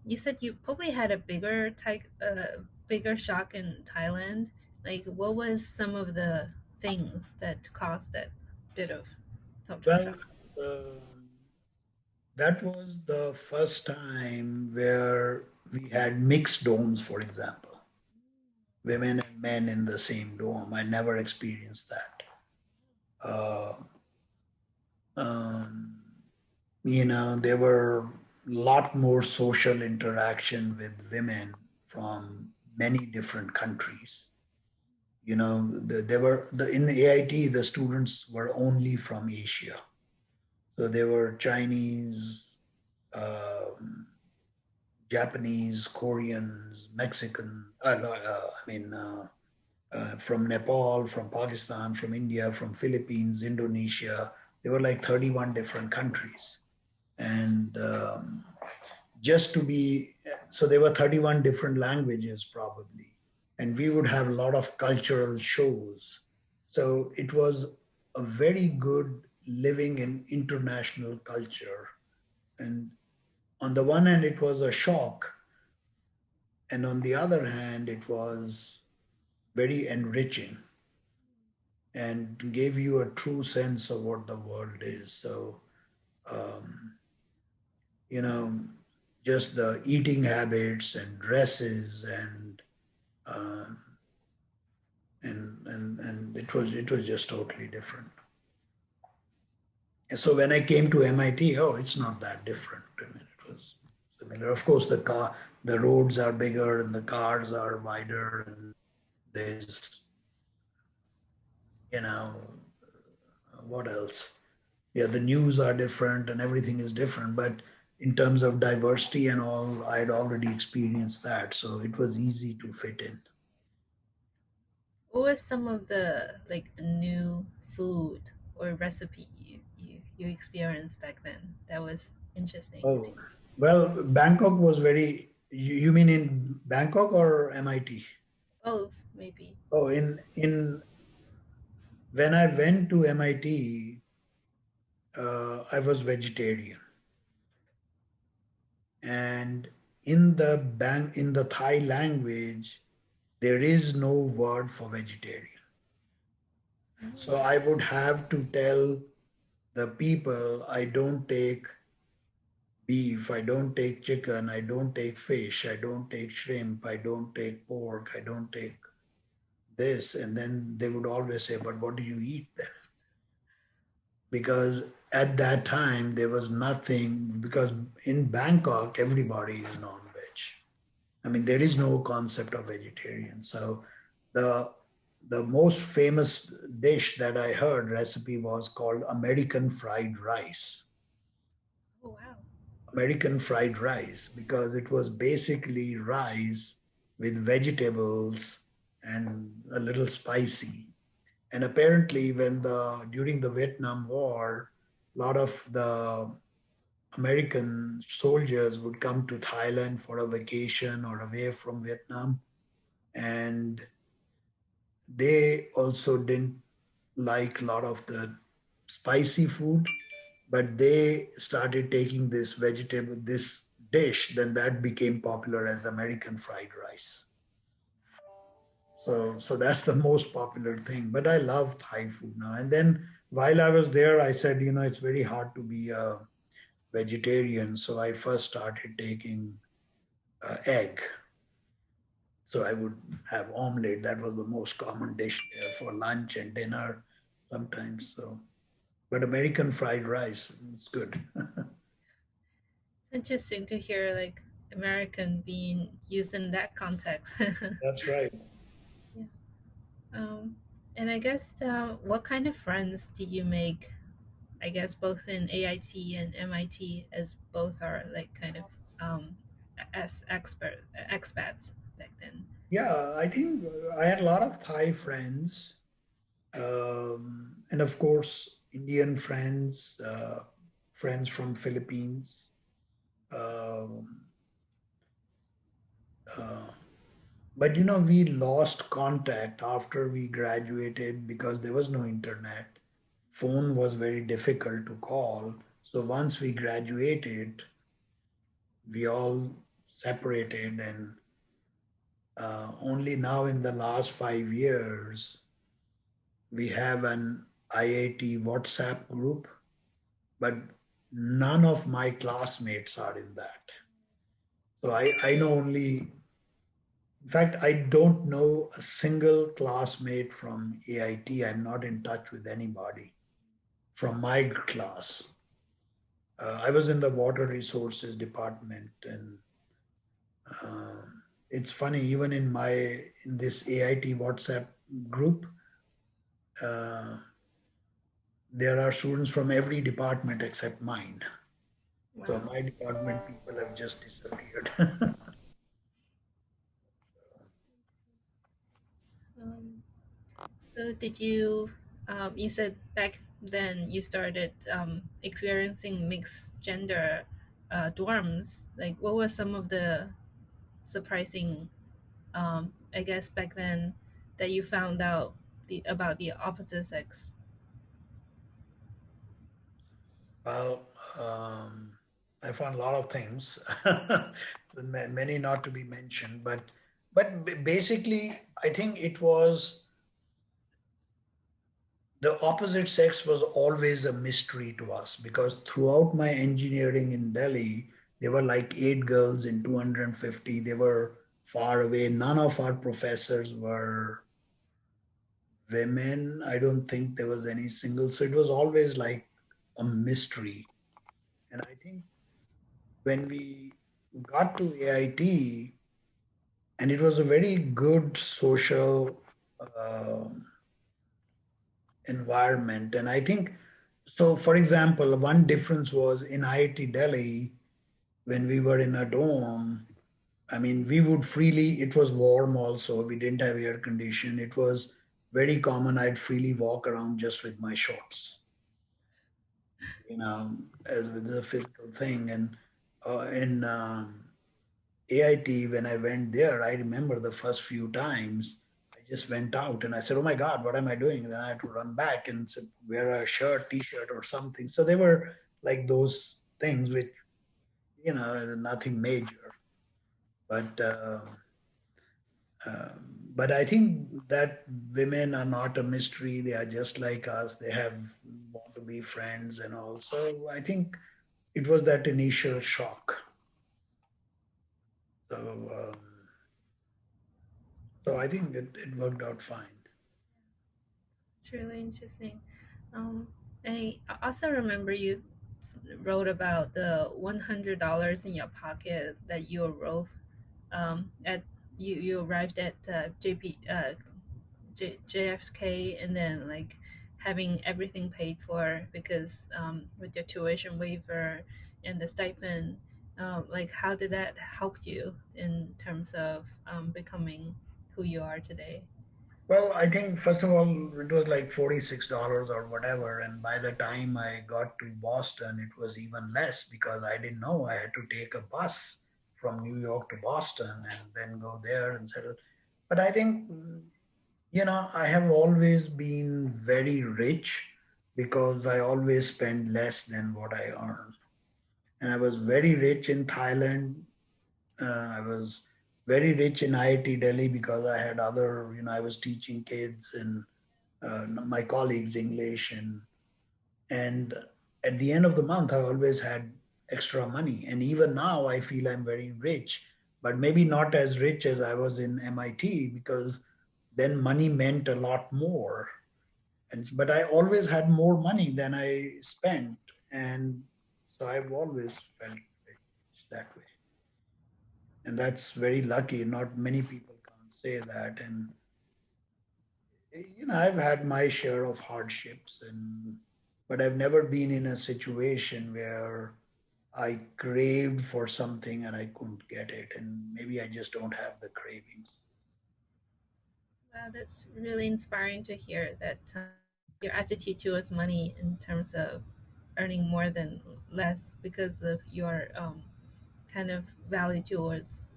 you said you probably had a bigger shock in Thailand. Like, what was some of the things that caused that bit of culture Well, shock? um, that was the first time where we had mixed domes, for example, women and men in the same dome. I never experienced that. Uh, um, there were a lot more social interaction with women from many different countries. There were in the AIT, the students were only from Asia. So they were Chinese, um, Japanese, Koreans, Mexican, no, from Nepal, from Pakistan, from India, from Philippines, Indonesia. There were like 31 different countries. And just to be, so there were 31 different languages probably. And we would have a lot of cultural shows. So it was a very good living in international culture. And on the one hand, it was a shock. And on the other hand, it was very enriching and gave you a true sense of what the world is. So, um, you know, just the eating habits and dresses uh, and it was just totally different. And so when I came to MIT, oh, it's not that different. I mean, it was similar. Of course, the roads are bigger and the cars are wider, and there's you know, what else? Yeah, the news are different and everything is different. But in terms of diversity and all, I'd already experienced that, so it was easy to fit in. What was some of the new food or recipe you experienced back then that was interesting Oh, too. well, Bangkok was very. You mean in Bangkok or MIT? Both, maybe. Oh, in when I went to MIT, I was vegetarian, and in the Thai language, there is no word for vegetarian. So Mm. I would have to tell the people I don't take beef, I don't take chicken, I don't take fish, I don't take shrimp, I don't take pork, I don't take this. And then they would always say, but what do you eat then? Because at that time, there was nothing, because in Bangkok, everybody is non veg. I mean, there is no concept of vegetarian. So the the most famous dish that I heard recipe was called American fried rice. Oh wow. American fried rice because it was basically rice with vegetables and a little spicy. And apparently, when the during the Vietnam War, a lot of the American soldiers would come to Thailand for a vacation or away from Vietnam, and they also didn't like a lot of the spicy food, but they started taking this dish, then that became popular as American fried rice. So that's the most popular thing. But I love Thai food now. And then while I was there, I said, it's very hard to be a vegetarian. So I first started taking egg. So I would have omelette. That was the most common dish there for lunch and dinner sometimes. So, but American fried rice, it's good. It's interesting to hear like American being used in that context. That's right. Yeah. Um, and I guess what kind of friends do you make? I guess both in AIT and MIT, as both are like kind of um, as expats back then. Yeah, I think I had a lot of Thai friends, and of course Indian friends, friends from Philippines. Um, uh, but we lost contact after we graduated because there was no internet. Phone was very difficult to call. So once we graduated, we all separated, and only now in the last 5 years we have an IIT WhatsApp group, but none of my classmates are in that. So I know only, in fact, I don't know a single classmate from AIT. I'm not in touch with anybody from my class. I was in the water resources department, and it's funny, even in this AIT WhatsApp group, uh, there are students from every department except mine. So Wow. my department people have just disappeared. Um, so did you? You said back then you started experiencing mixed gender dorms. Like, what were some of the surprising, I guess back then, that you found out about the opposite sex? Well, I found a lot of things, many not to be mentioned, but basically, I think it was the opposite sex was always a mystery to us because throughout my engineering in Delhi, there were like 8 girls in 250. They were far away. None of our professors were women. I don't think there was any single. So it was always like a mystery. And I think when we got to AIT, and it was a very good social environment. And I think so. For example, one difference was in IIT Delhi when we were in a dorm. I mean, we would freely. It was warm also. We didn't have air condition. It was very common. I'd freely walk around just with my shorts. you know, as with the physical thing. And in AIT, when I went there, I remember the first few times I just went out and I said, "Oh my God, what am I doing?" And then I had to run back and wear a shirt, T-shirt, or something. So they were like those things which, nothing major. But but I think that women are not a mystery. They are just like us. They have want to be friends and all. So I think it was that initial shock. So so I think it worked out fine. It's really interesting. Um, I also remember you wrote about the $100 in your pocket that you wrote at you arrived at JFK, and then like having everything paid for because with your tuition waiver and the stipend, like how did that help you in terms of becoming who you are today? Well, I think first of all, it was like $46 or whatever. And by the time I got to Boston, it was even less because I didn't know I had to take a bus from New York to Boston and then go there and settle. But I think, I have always been very rich because I always spend less than what I earn. And I was very rich in Thailand. I was very rich in IIT Delhi because I had other, I was teaching kids and my colleagues English, and at the end of the month, I always had extra money. And even now, I feel I'm very rich, but maybe not as rich as I was in MIT because then money meant a lot more. And but I always had more money than I spent, and so I've always felt rich that way. And that's very lucky. Not many people can't say that. And I've had my share of hardships, and but I've never been in a situation where I craved for something and I couldn't get it, and maybe I just don't have the cravings. Wow, that's really inspiring to hear that your attitude towards money in terms of earning more than less because of your kind of value towards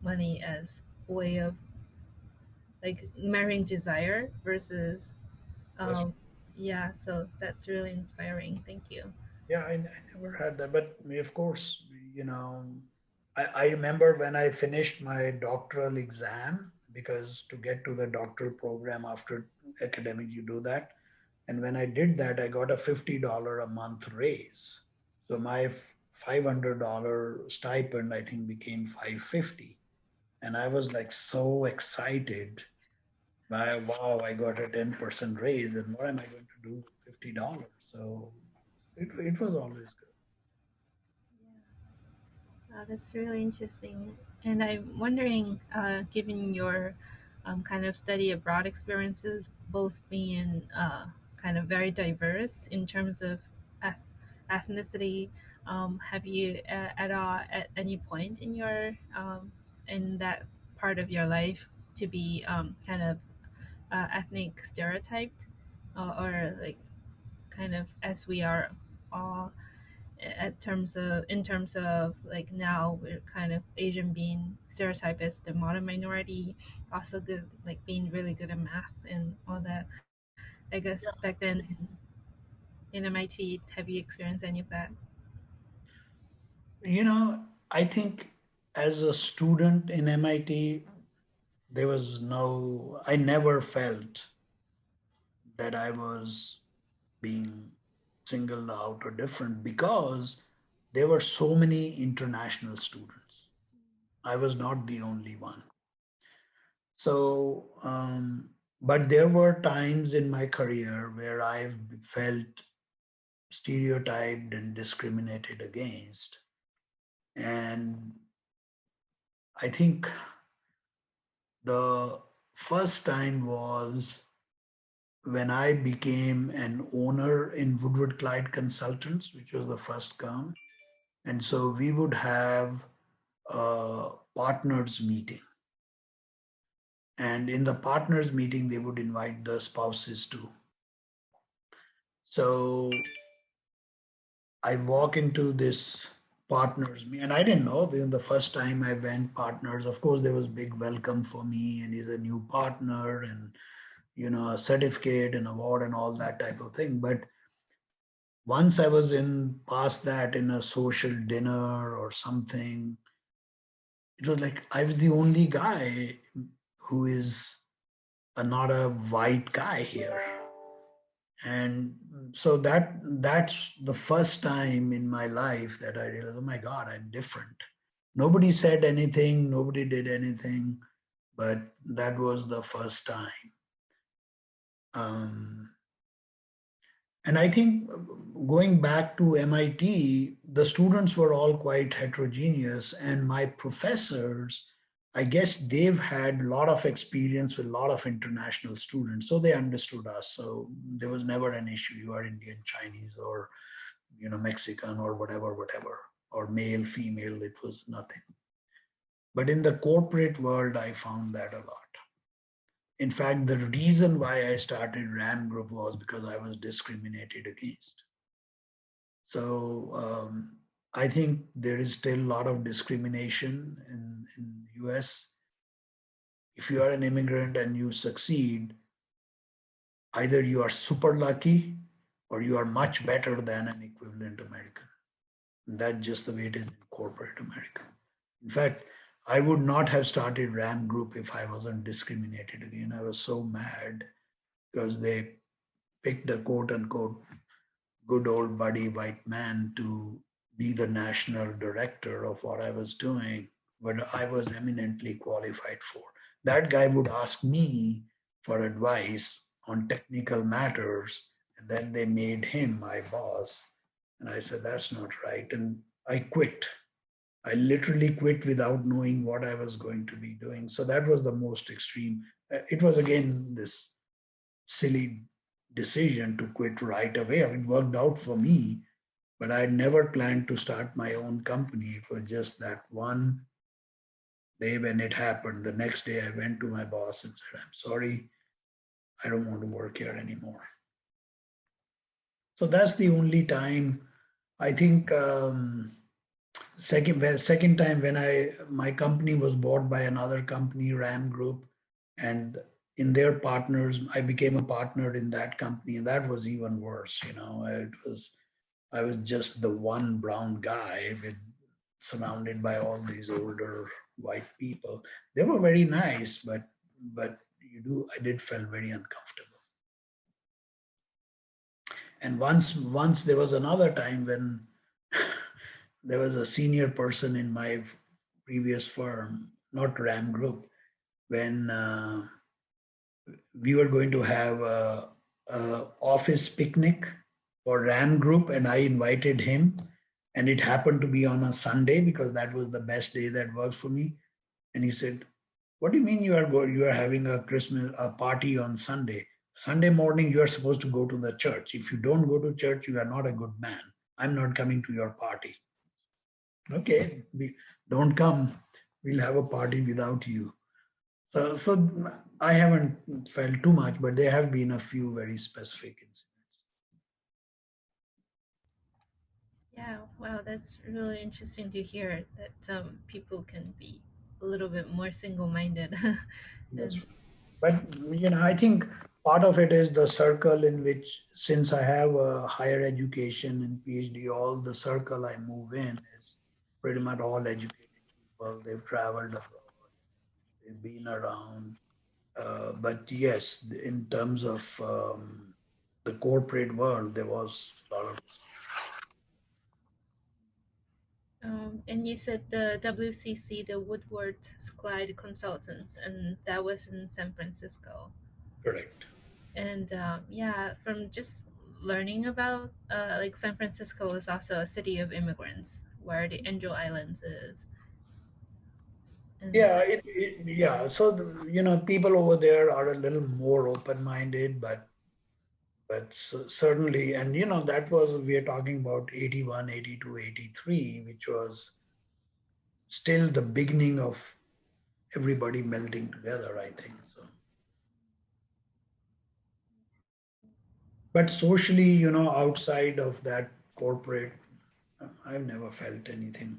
money as a way of like marrying desire versus That's um, yeah. So that's really inspiring. Thank you. Yeah, I never had that, but of course, you know, I remember when I finished my doctoral exam because to get to the doctoral program after academic, you do that. And when I did that, I got a $50 a month raise. So my $500 stipend, I think, became 550, and I was like so excited. Wow, I got a 10% raise, and what am I going to do with $50? So it was always good. That's really interesting. And I'm wondering, given your kind of study abroad experiences, both being kind of very diverse in terms of eth- ethnicity, have you at all at any point in your in that part of your life to be kind of ethnic stereotyped, or like kind of as we are all at terms of in terms of like now we're kind of Asian being stereotyped as the modern minority, also good like being really good at math and all that. I guess back then in MIT, have you experienced any of that? You know, I think as a student in MIT, I never felt that I was being singled out or different because there were so many international students. I was not the only one. So, but there were times in my career where I've felt stereotyped and discriminated against. And I think the first time was when I became an owner in Woodward Clyde Consultants, which was the first firm. And so we would have a partners meeting. And in the partners meeting, they would invite the spouses too. So I walk into this partners me, and I didn't know. The first time I went partners, of course, there was big welcome for me, and he's a new partner, and a certificate and award and all that type of thing. But once I was in past that in a social dinner or something, it was like I was the only guy who is not a white guy here. And so that's the first time in my life that I realized, oh my God, I'm different. Nobody said anything, nobody did anything, but that was the first time. Um, and I think going back to MIT, the students were all quite heterogeneous, and my professors, I guess they've had a lot of experience with a lot of international students, so they understood us. So there was never an issue. You are Indian, Chinese, or Mexican, or whatever, or male, female. It was nothing. But in the corporate world, I found that a lot. In fact, the reason why I started RAM Group was because I was discriminated against. So I think there is still a lot of discrimination in US. If you are an immigrant and you succeed, either you are super lucky or you are much better than an equivalent American. And that's just the way it is in corporate America. In fact, I would not have started RAM Group if I wasn't discriminated against. I was so mad because they picked a quote unquote good old buddy white man to be the national director of what I was doing, what I was eminently qualified for. That guy would ask me for advice on technical matters, and then they made him my boss. And I said, that's not right. And I quit. I literally quit without knowing what I was going to be doing. So that was the most extreme. It was again this silly decision to quit right away. It worked out for me, but I had never planned to start my own company. It was just that one day when it happened. The next day, I went to my boss and said, I'm sorry, I don't want to work here anymore. So that's the only time I think. Second time when my company was bought by another company, Ram Group, and in their partners, I became a partner in that company, and that was even worse. I was just the one brown guy with surrounded by all these older white people. They were very nice, but I did feel very uncomfortable. And once there was another time when there was a senior person in my previous firm, not Ram Group, when we were going to have a office picnic for Ram Group, and I invited him, and it happened to be on a Sunday because that was the best day that worked for me. And he said, "What do you mean you are having a Christmas a party on Sunday? Sunday morning you are supposed to go to the church. If you don't go to church, you are not a good man. I'm not coming to your party." Okay, we don't come. We'll have a party without you. So I haven't felt too much, but there have been a few very specific incidents. Yeah, wow, that's really interesting to hear that people can be a little bit more single-minded. That's And right. But I think part of it is the circle in which, since I have a higher education and PhD, all the circle I move in is pretty much all educated people. They've traveled abroad, they've been around. But yes, in terms of the corporate world, there was a lot of. and you said the WCC, the Woodward Clyde Consultants, and that was in San Francisco. Correct. And yeah, from just learning about like San Francisco is also a city of immigrants, where the Angel Islands is, and Yeah, yeah. So people over there are a little more open-minded, but certainly, and that was we are talking about 81, 82, 83, which was still the beginning of everybody melding together. I think so. But socially, outside of that corporate I've never felt anything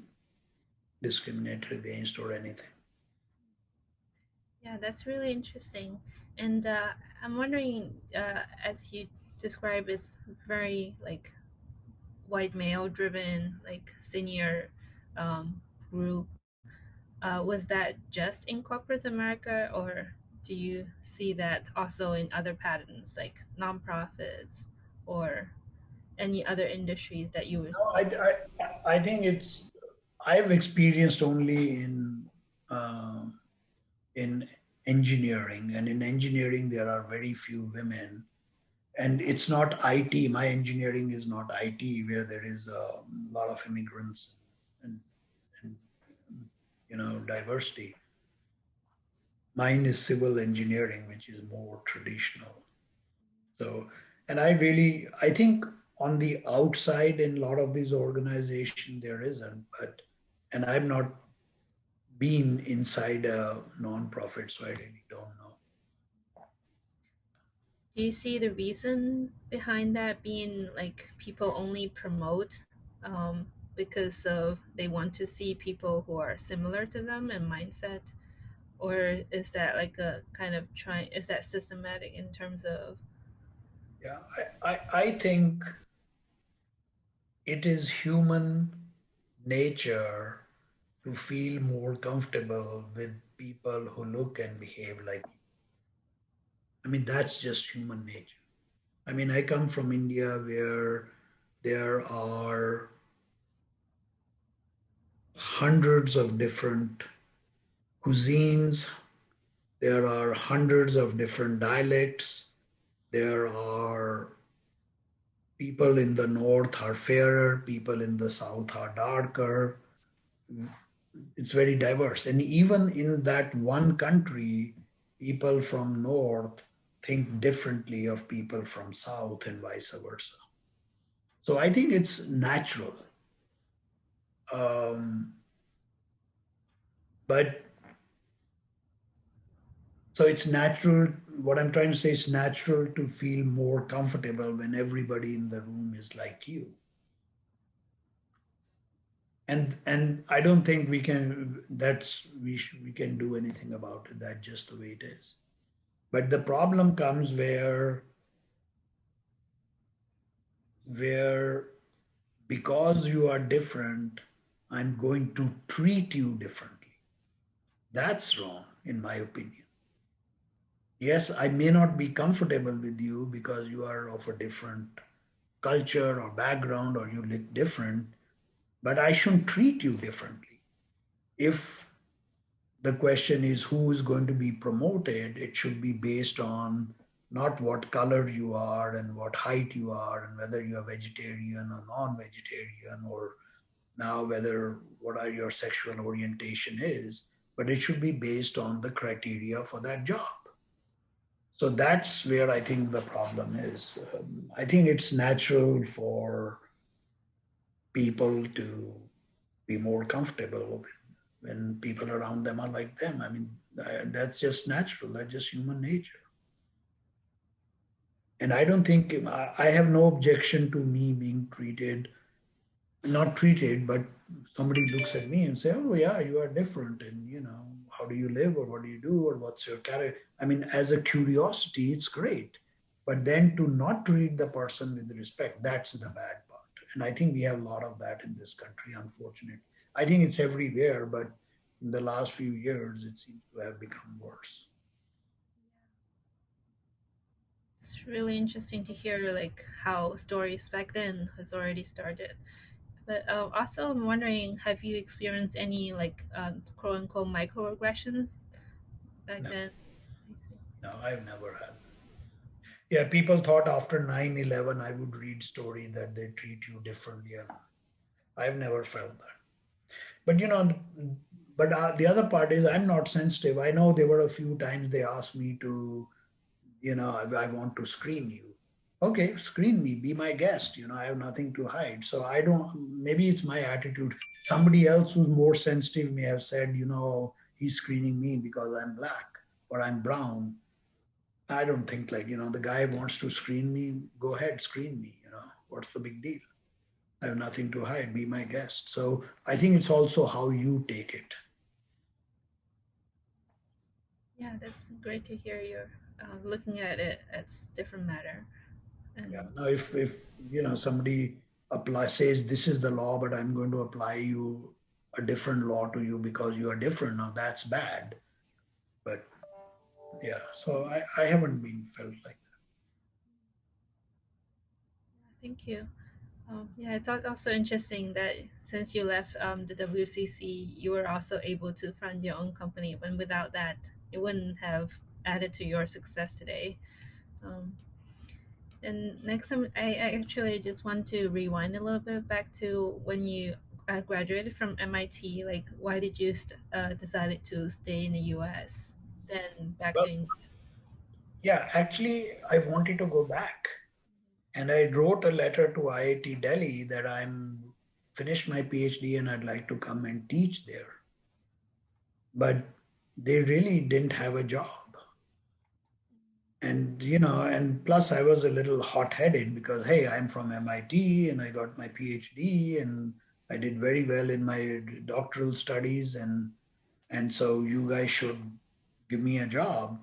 discriminatory against or anything. Yeah, that's really interesting. And I'm wondering, as you describe, it's very like white male driven, like senior um, group. Was that just in corporate America, or do you see that also in other patterns like nonprofits or any other industries that you would No, like? I think it's I've experienced only uh, in engineering, and in engineering there are very few women, and it's not IT. My engineering is not IT, where there is a lot of immigrants and, and diversity. Mine is civil engineering, which is more traditional. So, and I think on the outside in a lot of these organizations there isn't, but and I've not been inside a non-profit, so I really don't know. Do you see the reason behind that being like people only promote because of they want to see people who are similar to them in mindset? Or is that like a kind of try? Is that systematic in terms of Yeah, I think it is human nature to feel more comfortable with people who look and behave like you. I mean, that's just human nature. I mean, I come from India where there are hundreds of different cuisines, there are hundreds of different dialects, there are people in the north are fairer, people in the south are darker. It's very diverse. And even in that one country, people from north think differently of people from south and vice versa. So I think it's natural. Um, but so it's natural. What I'm trying to say is natural to feel more comfortable when everybody in the room is like you. And I don't think we can. We can do anything about it. That's just the way it is. But the problem comes where because you are different, I'm going to treat you differently. That's wrong, in my opinion. Yes, I may not be comfortable with you because you are of a different culture or background or you look different, but I shouldn't treat you differently. If the question is who is going to be promoted, it should be based on not what color you are and what height you are and whether you are vegetarian or non-vegetarian or now whether what are your sexual orientation is, but it should be based on the criteria for that job. So that's where I think the problem is. I think it's natural for people to be more comfortable with when people around them are like them. I mean, that's just natural. That's just human nature. And I don't think I have no objection to me being treated, not treated, but somebody looks at me and say, "Oh yeah, you are different," and how do you live, or what do you do, or what's your character? I mean, as a curiosity, it's great, but then to not treat the person with respect, that's the bad part. And I think we have a lot of that in this country, unfortunately. I think it's everywhere, but in the last few years, it seems to have become worse. it's really interesting to hear like how stories back then has already started. But also, I'm wondering, have you experienced any like quote unquote microaggressions back No, then? I see. no, I've never had. Yeah, people thought after 9/11 I would read story that they treat you differently. And I've never felt that. But the other part is I'm not sensitive. I know there were a few times they asked me to, I want to screen you. Okay, screen me, be my guest. I have nothing to hide. So I don't, maybe it's my attitude. Somebody else who's more sensitive may have said, he's screening me because I'm black or I'm brown. I don't think like, the guy wants to screen me, go ahead, screen me. What's the big deal? I have nothing to hide. Be my guest. So I think it's also how you take it. Yeah, that's great to hear you're looking at it as different matter. Yeah. And Now, if somebody apply says this is the law, but I'm going to apply you a different law to you because you are different. Now that's bad. But yeah, so I haven't been felt like thank you. Yeah, it's also interesting that since you left the WCC, you were also able to fund your own company. When without that, it wouldn't have added to your success today. Um, and next time, I actually just want to rewind a little bit back to when you graduated from MIT. Like, why did you decided to stay in the U.S. then back to that. India? Yeah, actually, I wanted to go back, and I wrote a letter to IIT Delhi that I'm finished my PhD and I'd like to come and teach there. But they really didn't have a job. And and plus I was a little hot-headed because hey, I'm from MIT and I got my PhD and I did very well in my doctoral studies, and so you guys should give me a job.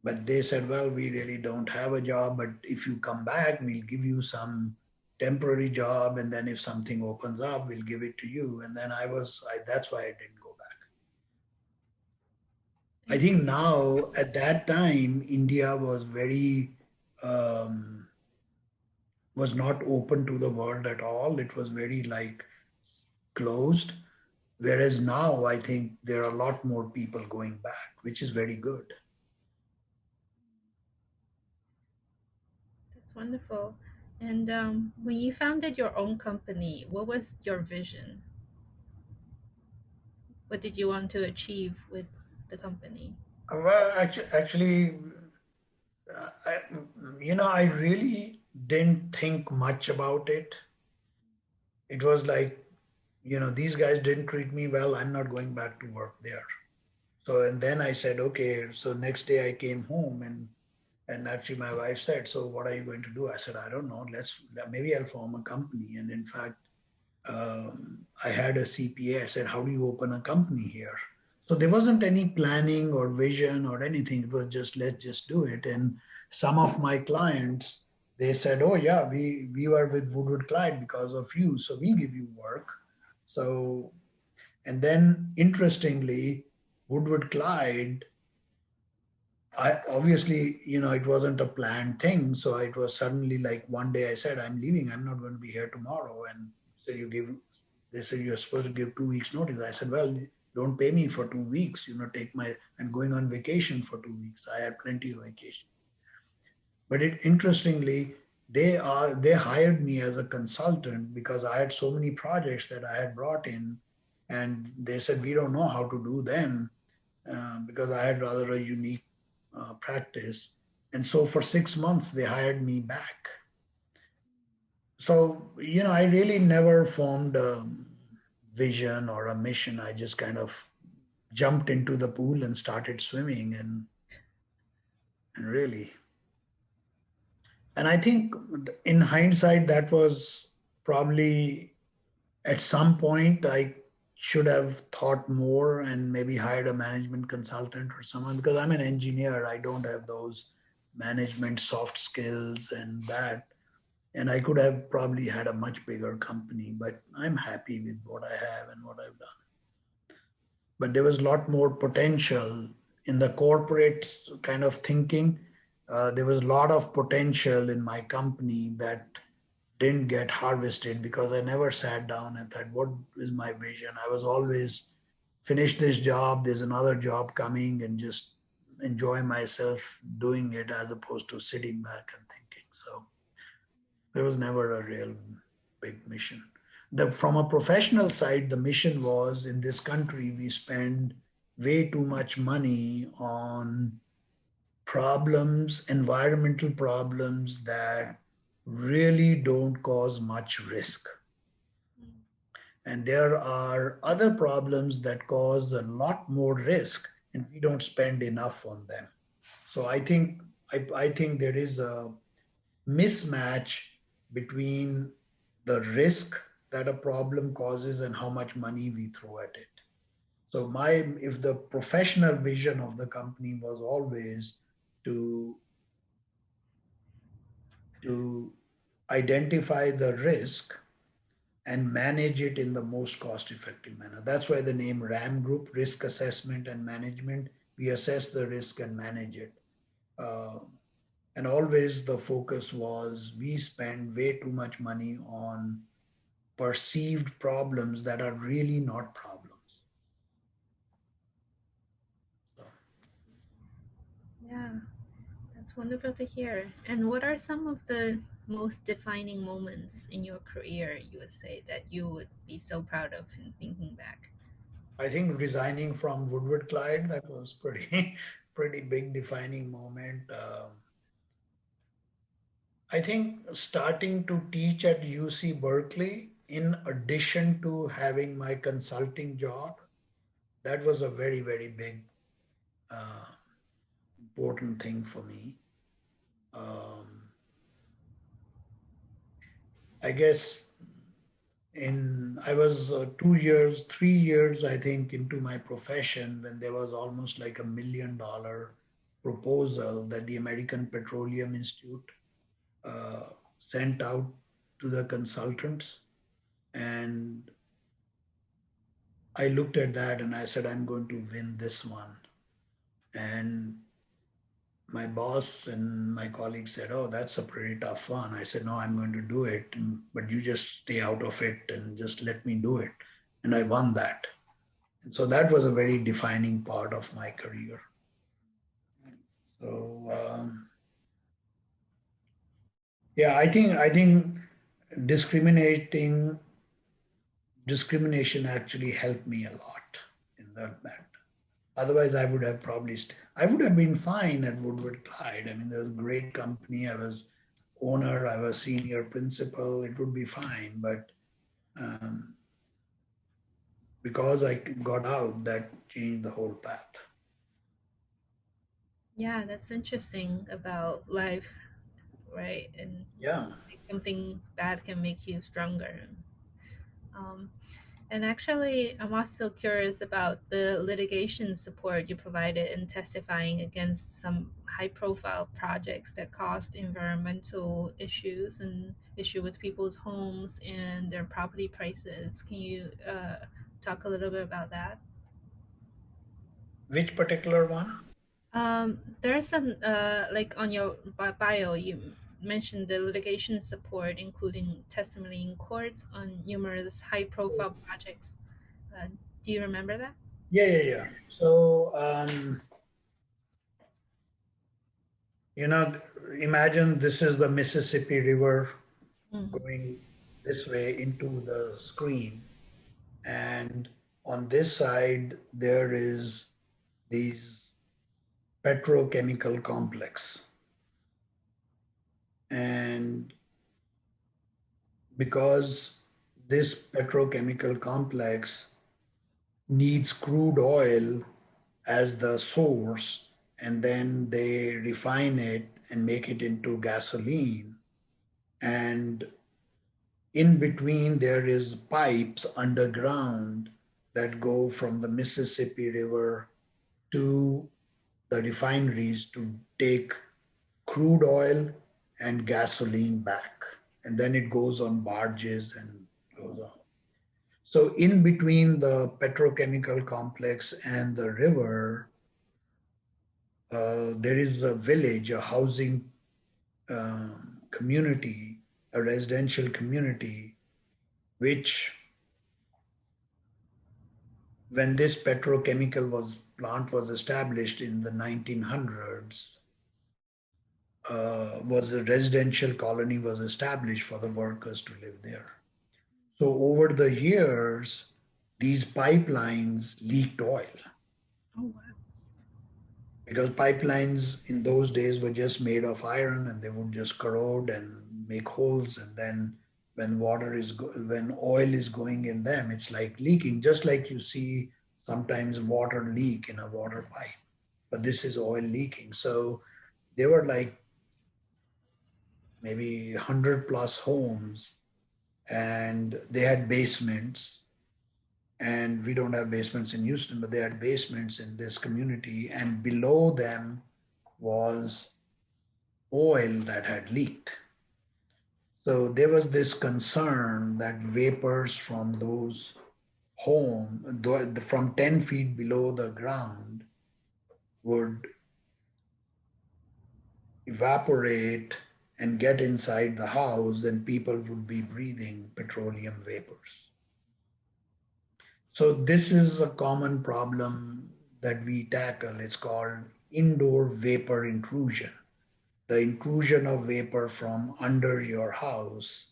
But they said, well, we really don't have a job, but if you come back, we'll give you some temporary job. And then if something opens up, we'll give it to you. And then that's why I didn't go back. I I think see. now at that time, India was um, was not open to the world at all. It was very like closed. Whereas now, I think there are a lot more people going back, which is very good. That's wonderful. And when you founded your own company, what was your vision? What did you want to achieve with the company? Well, actually, I really didn't think much about it. It was like, these guys didn't treat me well. I'm not going back to work there. So, and then I said, okay. So next day I came home and actually my wife said, so what are you going to do? I said, I don't know. Maybe I'll form a company. And in fact, I had a CPA. I said, how do you open a company here? So there wasn't any planning or vision or anything. It was just, let's just do it. And some of my clients, they said, oh, yeah, we were with Woodward Clyde because of you. So we'll give you work. So, and then interestingly, Woodward Clyde, I obviously, it wasn't a planned thing. So it was suddenly like one day I said, I'm leaving. I'm not going to be here tomorrow. And so they said, you're supposed to give 2 weeks notice. I said, well, don't pay me for 2 weeks. I'm going on vacation for 2 weeks. I had plenty of vacation. But interestingly, they hired me as a consultant because I had so many projects that I had brought in. And they said, we don't know how to do them because I had rather a unique practice. And so for 6 months, they hired me back. So, I really never formed a vision or a mission. I just kind of jumped into the pool and started swimming and really. And I think in hindsight, that was probably at some point I should have thought more and maybe hired a management consultant or someone because I'm an engineer. I don't have those management soft skills and that. And I could have probably had a much bigger company, but I'm happy with what I have and what I've done. But there was a lot more potential in the corporate kind of thinking. There was a lot of potential in my company that didn't get harvested because I never sat down and thought, what is my vision? I was always finish this job, there's another job coming, and just enjoy myself doing it as opposed to sitting back and thinking. So there was never a real big mission. From a professional side, the mission was in this country, we spend way too much money on problems, environmental problems that really don't cause much risk. And there are other problems that cause a lot more risk, and we don't spend enough on them. So I think there is a mismatch between the risk that a problem causes and how much money we throw at it. So my if the professional vision of the company was always to to identify the risk and manage it in the most cost effective manner. That's why the name RAM Group, Risk Assessment and Management. We assess the risk and manage it. Uh, and always the focus was we spend way too much money on perceived problems that are really not problems. So Yeah, that's wonderful to hear. And what are some of the most defining moments in your career you would say that you would be so proud of in thinking back? I think resigning from Woodward Clyde, that was pretty, pretty big defining moment. I think starting to teach at UC Berkeley, in addition to having my consulting job, that was a very, very big, uh, important thing for me. Um, I guess in I was 2 years, 3 years, I think, into my profession when there was almost like $1 million proposal that the American Petroleum Institute uh, sent out to the consultants. And I looked at that and I said, I'm going to win this one. And my boss and my colleagues said, oh, that's a pretty tough one. I said, no, I'm going to do it, but you just stay out of it and just let me do it. And I won that. And so that was a very defining part of my career. So yeah, I think discriminating discrimination actually helped me a lot in that matter. Otherwise, I would have probably I would have been fine at Woodward Clyde. I mean, there was a great company. I was owner. I was senior principal. It would be fine. But um, because I got out, that changed the whole path. Yeah, that's interesting about life, right? And Yeah. like something bad can make you stronger. Um, and actually, I'm also curious about the litigation support you provided in testifying against some high-profile projects that caused environmental issues and issue with people's homes and their property prices. Can you talk a little bit about that? Which particular one? There's some like on your bio, you mentioned the litigation support, including testimony in court on numerous high-profile projects. Uh, do you remember that? Yeah, yeah, yeah. So, you know, imagine this is the Mississippi River Mm. going this way into the screen. And on this side, there is these petrochemical complex. And because this petrochemical complex needs crude oil as the source, and then they refine it and make it into gasoline. And in between, there is pipes underground that go from the Mississippi River to the refineries to take crude oil and gasoline back. And then it goes on barges and goes on. So, in between the petrochemical complex and the river, there is a village, a housing community, a residential community, which, when this petrochemical plant was established in the 1900s, was a residential colony was established for the workers to live there. So over the years, these pipelines leaked oil Oh, wow. because pipelines in those days were just made of iron and they would just corrode and make holes. And then when oil is going in them, it's like leaking, just like you see sometimes water leak in a water pipe. But this is oil leaking. So they were like maybe 100 plus homes, and they had basements. And we don't have basements in Houston, but they had basements in this community, and below them was oil that had leaked. So there was this concern that vapors from those from 10 feet below the ground would evaporate and get inside the house, and people would be breathing petroleum vapors. So this is a common problem that we tackle. It's called indoor vapor intrusion. The intrusion of vapor from under your house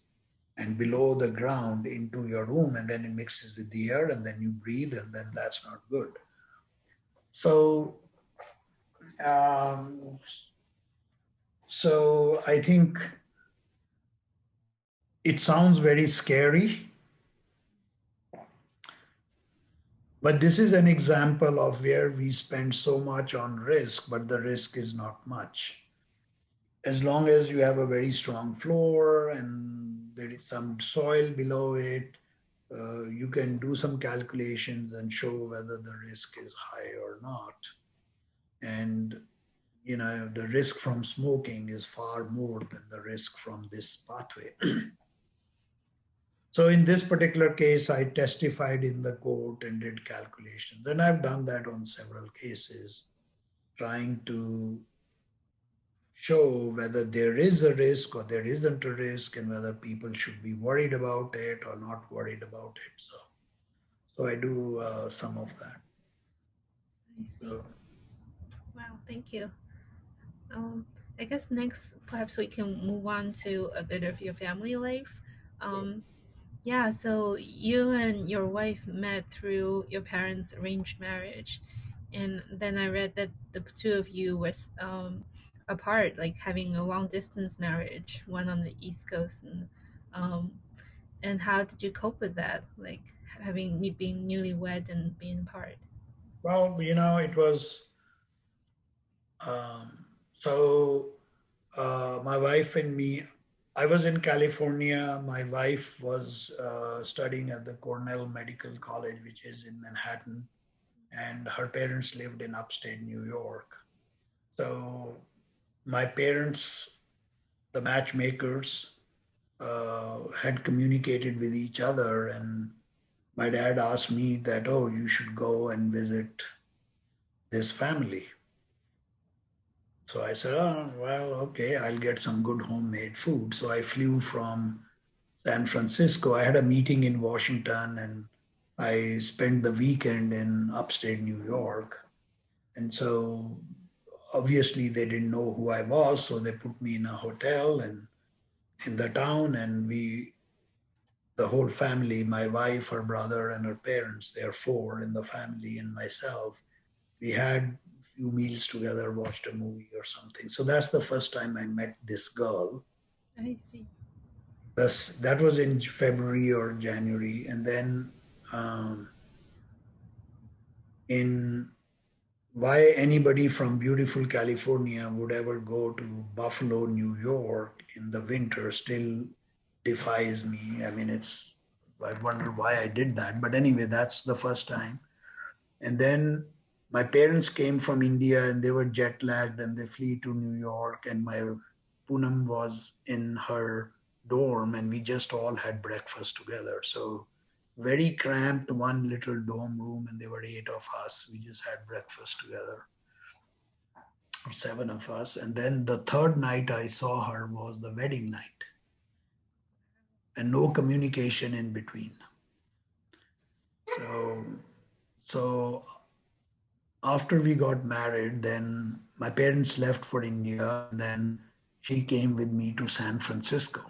and below the ground into your room, and then it mixes with the air, and then you breathe, and then that's not good. So, um, so I think it sounds very scary, but this is an example of where we spend so much on risk, but the risk is not much. As long as you have a very strong floor and there is some soil below it, you can do some calculations and show whether the risk is high or not. And the risk from smoking is far more than the risk from this pathway. So in this particular case, I testified in the court and did calculations. And I've done that on several cases, trying to show whether there is a risk or there isn't a risk, and whether people should be worried about it or not worried about it. So I do some of that. I see. So, Wow, thank you. Um, I guess next, perhaps we can move on to a bit of your family life. Um, yeah, so you and your wife met through your parents' arranged marriage, and then I read that the two of you was apart, like having a long distance marriage, one on the East Coast, um, and how did you cope with that, like having being newlywed and being apart? well, it was um, so my wife and me. I was in California. My wife was studying at the Cornell Medical College, which is in Manhattan, and her parents lived in upstate New York. So my parents, the matchmakers, had communicated with each other, and my dad asked me that, oh, you should go and visit this family. So I said, oh, well, okay, I'll get some good homemade food. So I flew from San Francisco. I had a meeting in Washington, and I spent the weekend in upstate New York. And so obviously they didn't know who I was. So they put me in a hotel and in the town, and the whole family, my wife, her brother, and her parents, there are four in the family, and myself, we had a few meals together, watched a movie or something. So that's the first time I met this girl. I see. That was in February or January. And then um, in why anybody from beautiful California would ever go to Buffalo, New York in the winter still defies me. I mean, I wonder why I did that. But anyway, that's the first time. And then my parents came from India, and they were jet lagged, and they flew to New York. And my Poonam was in her dorm, and we just all had breakfast together. So very cramped, one little dorm room, and there were eight of us. We just had breakfast together, or seven of us. And then the third night I saw her was the wedding night, and no communication in between. So, so after we got married, then my parents left for India, and then she came with me to San Francisco.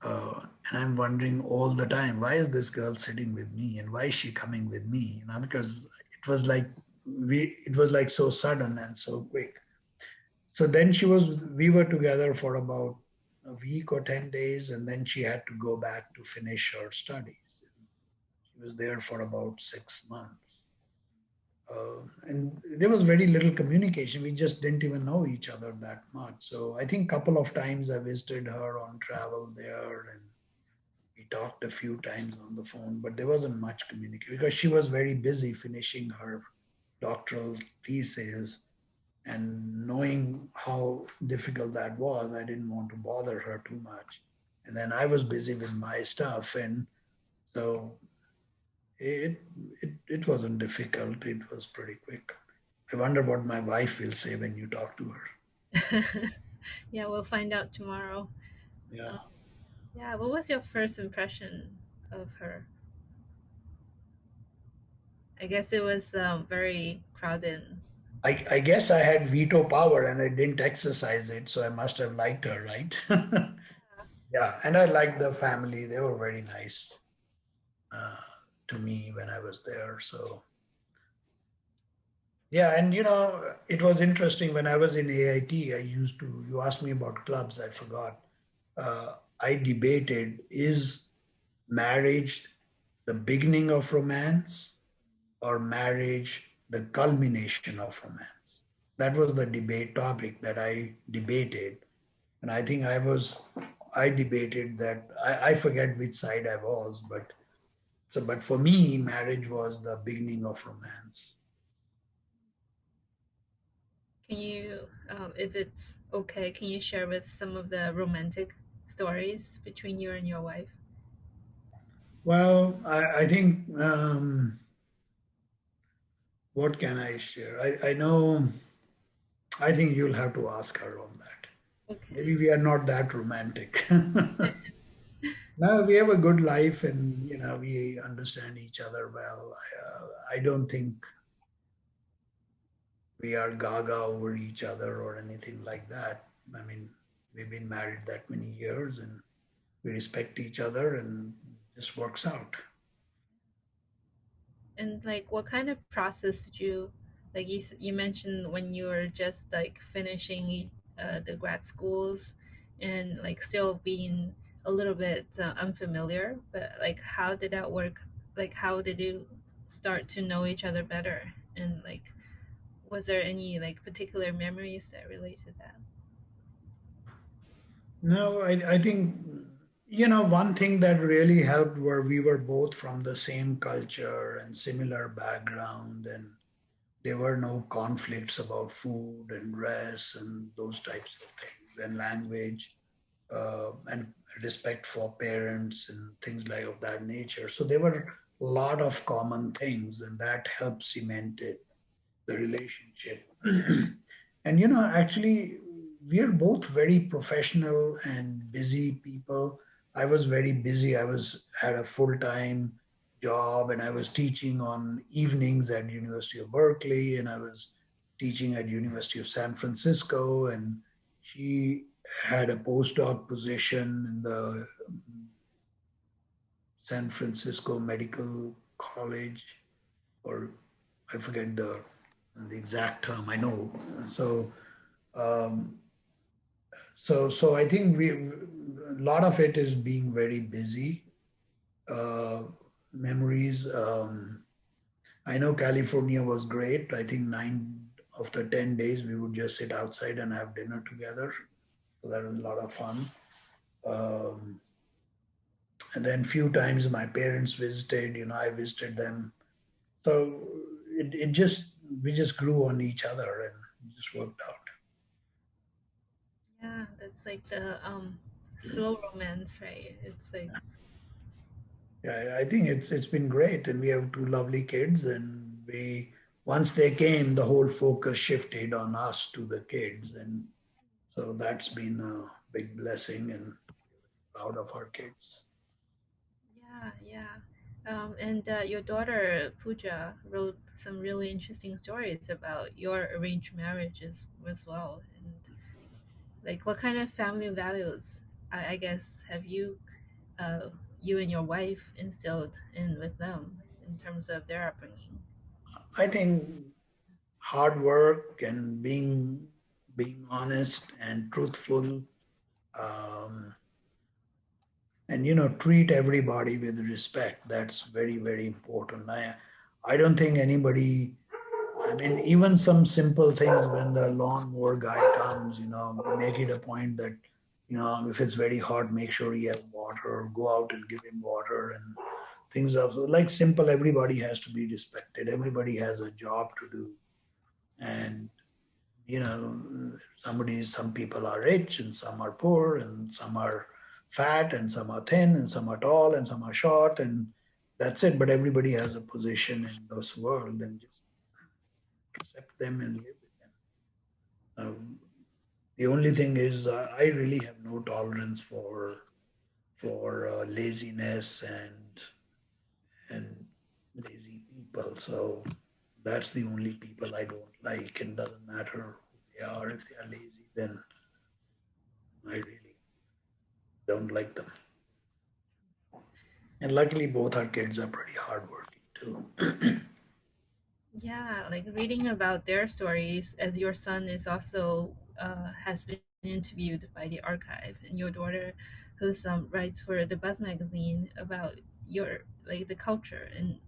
And I'm wondering all the time, why is this girl sitting with me, and why is she coming with me? Because it was like so sudden and so quick. So then we were together for about a week or 10 days, and then she had to go back to finish her studies. She was there for about 6 months. And there was very little communication. We just didn't even know each other that much. So I think a couple of times I visited her on travel there, We talked a few times on the phone, but there wasn't much communication because she was very busy finishing her doctoral thesis. And knowing how difficult that was, I didn't want to bother her too much. And then I was busy with my stuff, and so it it wasn't difficult. It was pretty quick. I wonder what my wife will say when you talk to her. Yeah, we'll find out tomorrow. Yeah. Um, yeah, what was your first impression of her? I guess it was very crowded. I guess I had veto power and I didn't exercise it, so I must have liked her, right? Yeah, and I liked the family. They were very nice uh, to me when I was there. So yeah, and it was interesting when I was in AIT. I used to. You asked me about clubs. I forgot. I debated: is marriage the beginning of romance, or marriage the culmination of romance? That was the debate topic that I debated, and I think I debated that. I forget which side I was, but for me, marriage was the beginning of romance. Can you, if it's okay, can you share with some of the romantic stories between you and your wife? Well, I think what can I share? I know. I think you'll have to ask her on that. Okay. Maybe we are not that romantic. No, we have a good life, and we understand each other well. I don't think we are gaga over each other or anything like that. I mean, we've been married that many years, and we respect each other, and this works out. And like, what kind of process did you, like you mentioned when you were just like finishing the grad schools and like still being a little bit unfamiliar, but like how did that work? Like how did you start to know each other better? And like, was there any like particular memories that relate to that? No, I think, one thing that really helped were we were both from the same culture and similar background, and there were no conflicts about food and dress and those types of things, and language, and respect for parents and things like of that nature. So there were a lot of common things, and that helped cement it, the relationship. And actually, we're both very professional and busy people. I was very busy. I was had a full-time job, and I was teaching on evenings at University of Berkeley, and I was teaching at University of San Francisco, and she had a postdoc position in the San Francisco Medical College, or I forget the exact term. I know. So um, so I think we a lot of it is being very busy. Uh, Memories. I know California was great. I think 9 of the 10 days we would just sit outside and have dinner together. So that was a lot of fun. Um, and then few times my parents visited. I visited them. So it just we just grew on each other and it just worked out. Yeah, that's like the slow romance, right? It's like Yeah, I think it's been great, and we have two lovely kids, and we once they came, the whole focus shifted on us to the kids, and so that's been a big blessing, and proud of our kids. yeah, yeah. And your daughter Pooja wrote some really interesting stories about your arranged marriages as well. And like, what kind of family values, I guess, have uh, you and your wife instilled in with them in terms of their upbringing? I think hard work and being honest and truthful, um, and treat everybody with respect. That's very very important. I don't think anybody. I mean, even some simple things when the lawnmower guy comes, we make it a point that, If it's very hot, make sure he has water, go out and give him water and things of like simple. Everybody has to be respected. Everybody has a job to do. And, you know, some people are rich and some are poor and some are fat and some are thin and some are tall and some are short. And that's it. But everybody has a position in this world and just accept them and live with them. The only thing is, I really have no tolerance for laziness and lazy people. So that's the only people I don't like, and doesn't matter who they are. If they are lazy, then I really don't like them. And luckily, both our kids are pretty hardworking too. Yeah, like reading about their stories as your son is also has been interviewed by the archive, and your daughter who's writes for the Buzz magazine about your like the culture and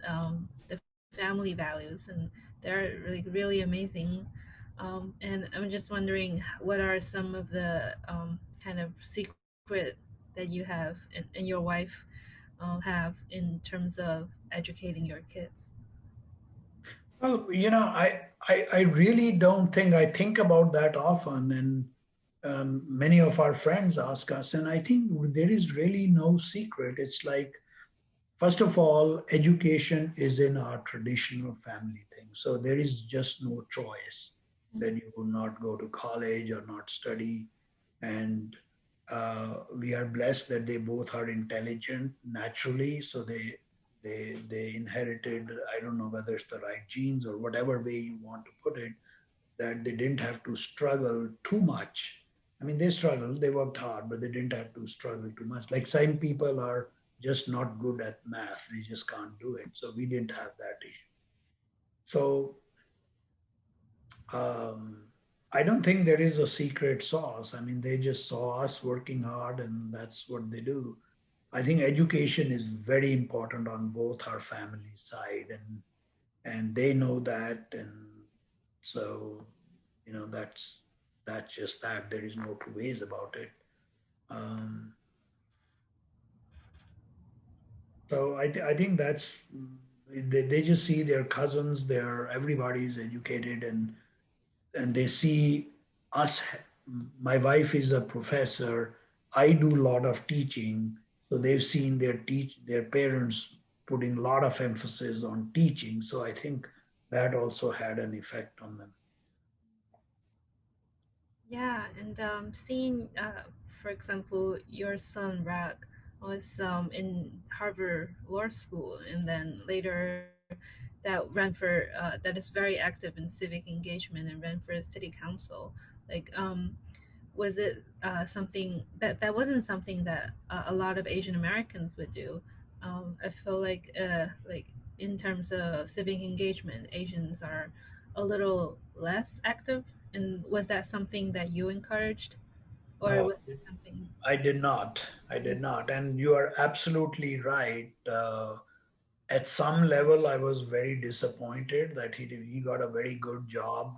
the family values, and they're like really amazing. And I'm just wondering, what are some of the kind of secret that you have and your wife have in terms of educating your kids? Well, I really don't think I think about that often, and many of our friends ask us, and I think there is really no secret. It's like, first of all, education is in our traditional family thing, so there is just no choice that you would not go to college or not study. And we are blessed that they both are intelligent naturally, so they inherited, I don't know whether it's the right genes or whatever way you want to put it, that they didn't have to struggle too much. I mean, they struggled, they worked hard, but they didn't have to struggle too much. Like some people are just not good at math, they just can't do it. So we didn't have that issue. So um, I don't think there is a secret sauce. I mean, they just saw us working hard and that's what they do. I think education is very important on both our family side, and they know that. And so, that's just that. There is no two ways about it. Um, I think that's they just see their cousins, their everybody's educated, and they see us. My wife is a professor. I do a lot of teaching, so they've seen their parents putting a lot of emphasis on teaching. So I think that also had an effect on them. Yeah, and seeing, for example, your son Rag was in Harvard Law School, and then later that ran for that is very active in civic engagement and ran for city council. Like, was it something that wasn't something that a lot of Asian Americans would do? I feel like in terms of civic engagement, Asians are a little less active. And was that something that you encouraged, or No, was it something? I did not. I did not. And you are absolutely right. At some level, I was very disappointed that he got a very good job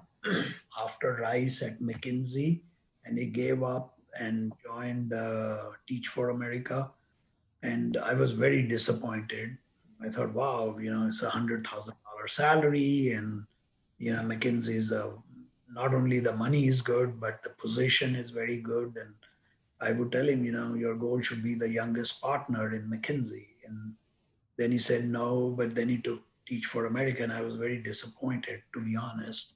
after Rice at McKinsey, and he gave up and joined Teach for America. And I was very disappointed. I thought, wow, it's $100,000 salary, and McKinsey is not only the money is good, but the position is very good. And I would tell him, your goal should be the youngest partner in McKinsey. And then he said no, but then he took Teach for America, and I was very disappointed, to be honest.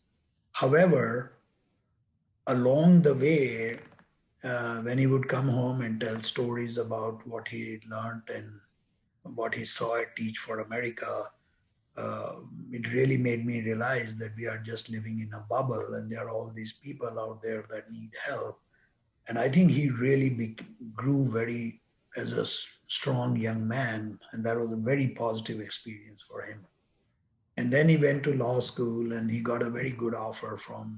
However, along the way, when he would come home and tell stories about what he learned and what he saw at Teach for America, uh, it really made me realize that we are just living in a bubble and there are all these people out there that need help. And I think he really grew very as a strong young man, and that was a very positive experience for him. And then he went to law school and he got a very good offer from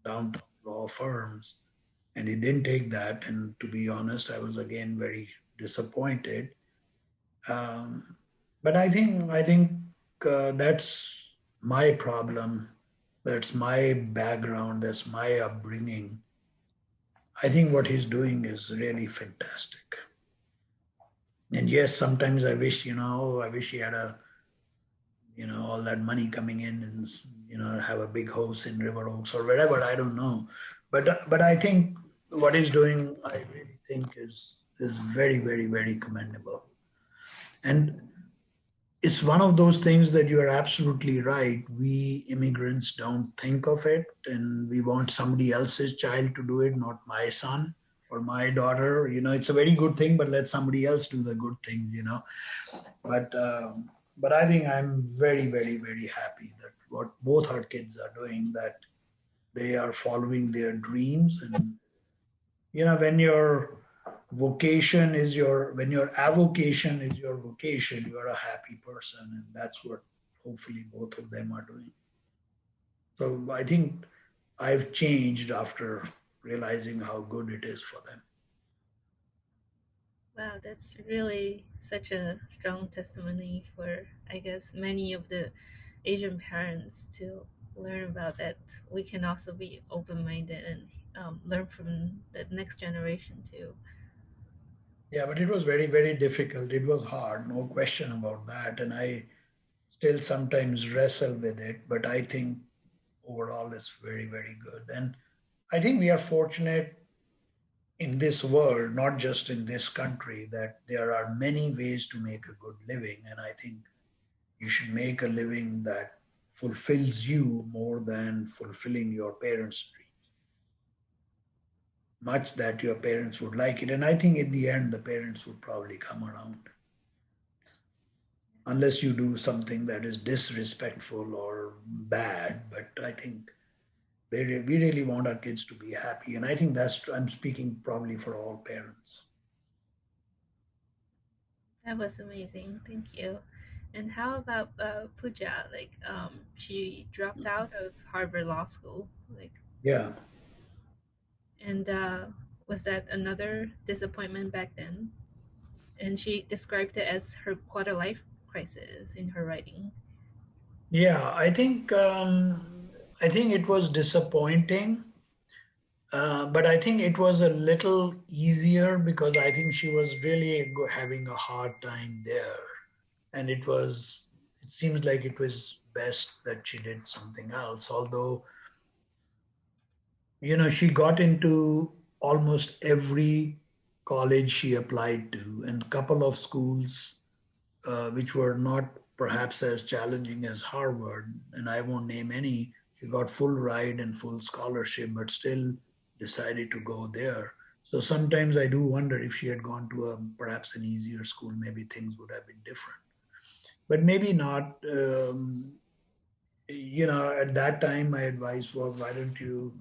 downtown law firms, and he didn't take that. And to be honest, I was again very disappointed. Um, but I think that's my problem. That's my background. That's my upbringing. I think what he's doing is really fantastic. And yes, sometimes I wish, I wish he had all that money coming in and, have a big house in River Oaks or wherever. I don't know. But I think what he's doing, I really think is very, very, very commendable. And it's one of those things that you are absolutely right. We immigrants don't think of it, and we want somebody else's child to do it, not my son or my daughter. It's a very good thing, but let somebody else do the good things. But I think I'm very, very, very happy that what both our kids are doing, that they are following their dreams. And when when your avocation is your vocation, you are a happy person, and that's what hopefully both of them are doing. So I think I've changed after realizing how good it is for them. Wow, that's really such a strong testimony for, I guess, many of the Asian parents to learn about that we can also be open minded and learn from the next generation too. Yeah, but it was very, very difficult. It was hard, no question about that. And I still sometimes wrestle with it, but I think overall it's very, very good. And I think we are fortunate in this world, not just in this country, that there are many ways to make a good living. And I think you should make a living that fulfills you more than fulfilling your parents' dreams, much that your parents would like it. And I think in the end, the parents would probably come around, unless you do something that is disrespectful or bad. But I think we really want our kids to be happy. And I think I'm speaking probably for all parents. That was amazing. Thank you. And how about Pooja? Like, she dropped out of Harvard Law School. Like, Yeah. and was that another disappointment back then? And she described it as her quarter life crisis in her writing. Yeah, I think it was disappointing, but I think it was a little easier because I think she was really having a hard time there, and it seems like it was best that she did something else. Although she got into almost every college she applied to, and a couple of schools which were not perhaps as challenging as Harvard, and I won't name any. She got full ride and full scholarship, but still decided to go there. So sometimes I do wonder if she had gone to a perhaps an easier school, maybe things would have been different. But maybe not. At that time, my advice was, why don't you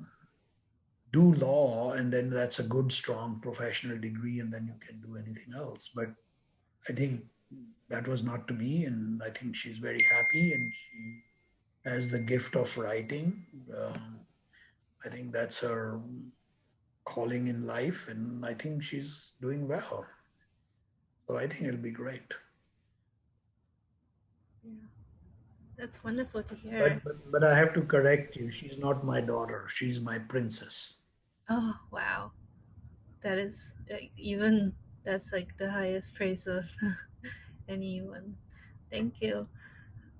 do law, and then that's a good, strong professional degree, and then you can do anything else. But I think that was not to be, and I think she's very happy, and she has the gift of writing. I think that's her calling in life, and I think she's doing well. So I think it'll be great. Yeah, that's wonderful to hear. But I have to correct you. She's not my daughter. She's my princess. Oh, wow. That is like, even that's like the highest praise of anyone. Thank you.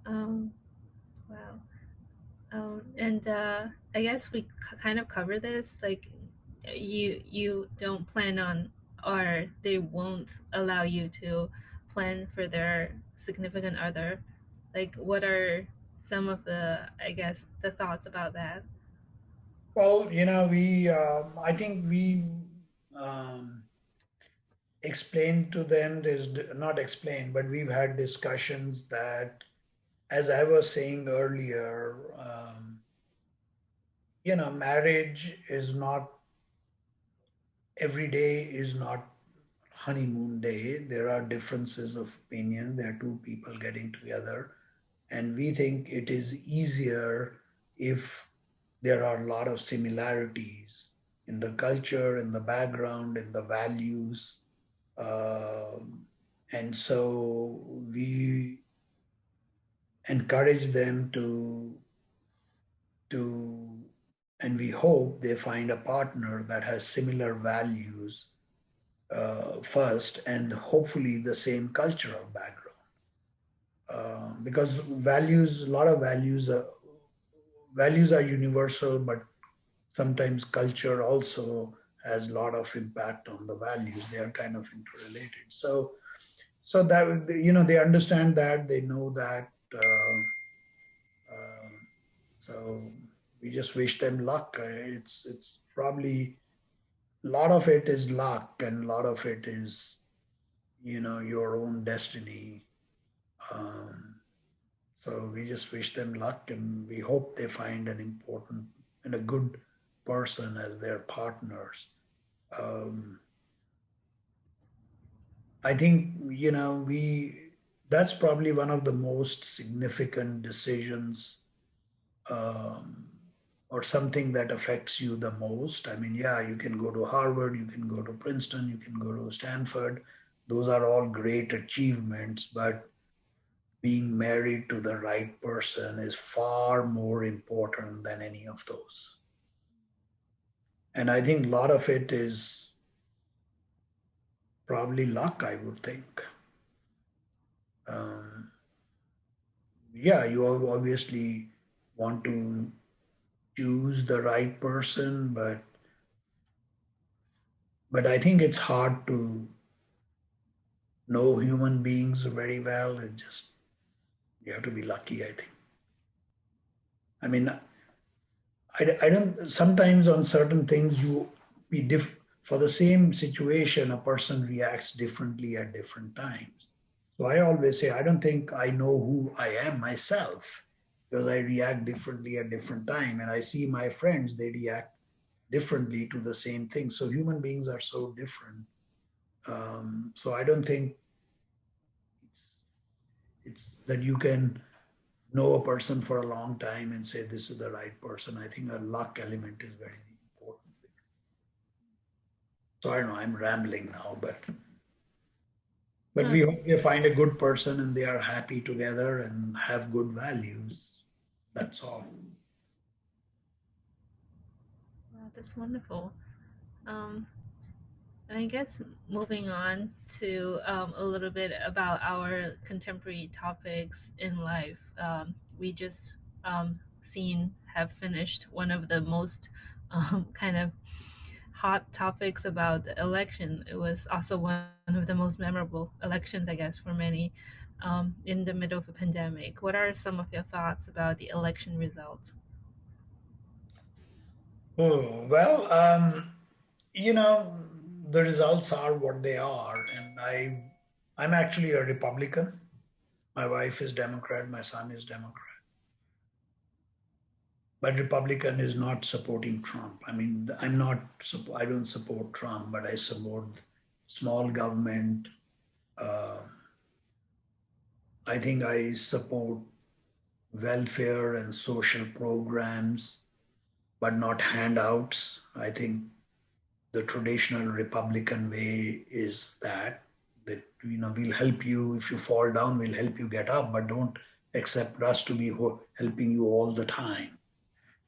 Um, wow. And I guess we kind of cover this. Like, you don't plan on, or they won't allow you to plan for their significant other. Like, what are some of the, I guess, the thoughts about that? Well, I think we um, explained to them, there's not explained, but we've had discussions that, as I was saying earlier, marriage is not, every day is not honeymoon day. There are differences of opinion. There are two people getting together. And we think it is easier if there are a lot of similarities in the culture, in the background, in the values. Um, and so we encourage them to and we hope they find a partner that has similar values first, and hopefully the same cultural background. Because values, a lot of values are universal, but sometimes culture also has a lot of impact on the values. They are kind of interrelated. So that they understand that, they know that. Uh, so we just wish them luck. It's probably a lot of it is luck, and a lot of it is your own destiny. Um, so we just wish them luck, and we hope they find an important and a good person as their partners. Um, I think we that's probably one of the most significant decisions, um, or something that affects you the most. I mean, yeah, you can go to Harvard, you can go to Princeton, you can go to Stanford. Those are all great achievements, but being married to the right person is far more important than any of those. And I think a lot of it is probably luck, I would think. Um, yeah, you obviously want to choose the right person, but I think it's hard to know human beings very well. It just you have to be lucky, I think. I mean, I don't. Sometimes on certain things, you be for the same situation, a person reacts differently at different times. So I always say I don't think I know who I am myself, because I react differently at different time, and I see my friends, they react differently to the same thing. So human beings are so different. So I don't think it's it's that you can know a person for a long time and say this is the right person. I think a luck element is very important. So I don't know, I'm rambling now, but No, we hope they find a good person and they are happy together and have good values. That's all. that's wonderful. Um, And I guess moving on to a little bit about our contemporary topics in life. We just seen have finished one of the most kind of hot topics about the election. It was also one of the most memorable elections, I guess, for many in the middle of a pandemic. What are some of your thoughts about the election results? Oh, well, you know, the results are what they are, and I'm actually a Republican. My wife is Democrat, my son is Democrat. But Republican is not supporting Trump. I mean, I don't support Trump, but I support small government. Uh, I think I support welfare and social programs, but not handouts. I think the traditional Republican way is that we'll help you if you fall down, we'll help you get up, but don't accept us to be helping you all the time.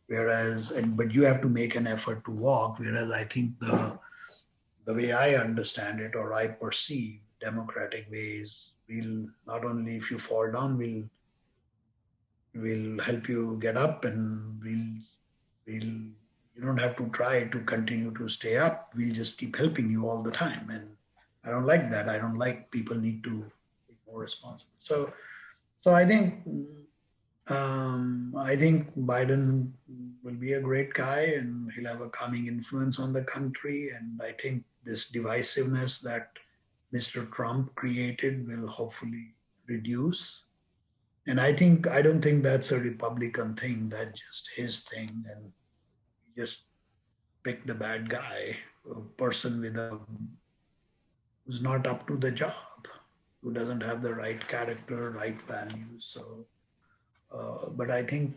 Whereas, but you have to make an effort to walk. Whereas I think the way I understand it or I perceive democratic ways, we'll not only if you fall down, we'll help you get up, and we'll you don't have to try to continue to stay up. We'll just keep helping you all the time. And I don't like that. I don't like people need to be more responsible. So I think Biden will be a great guy, and he'll have a calming influence on the country. And I think this divisiveness that Mr. Trump created will hopefully reduce. And I don't think that's a Republican thing. That's just his thing, and he just picked a bad guy, a person who's not up to the job, who doesn't have the right character, right values. So, but I think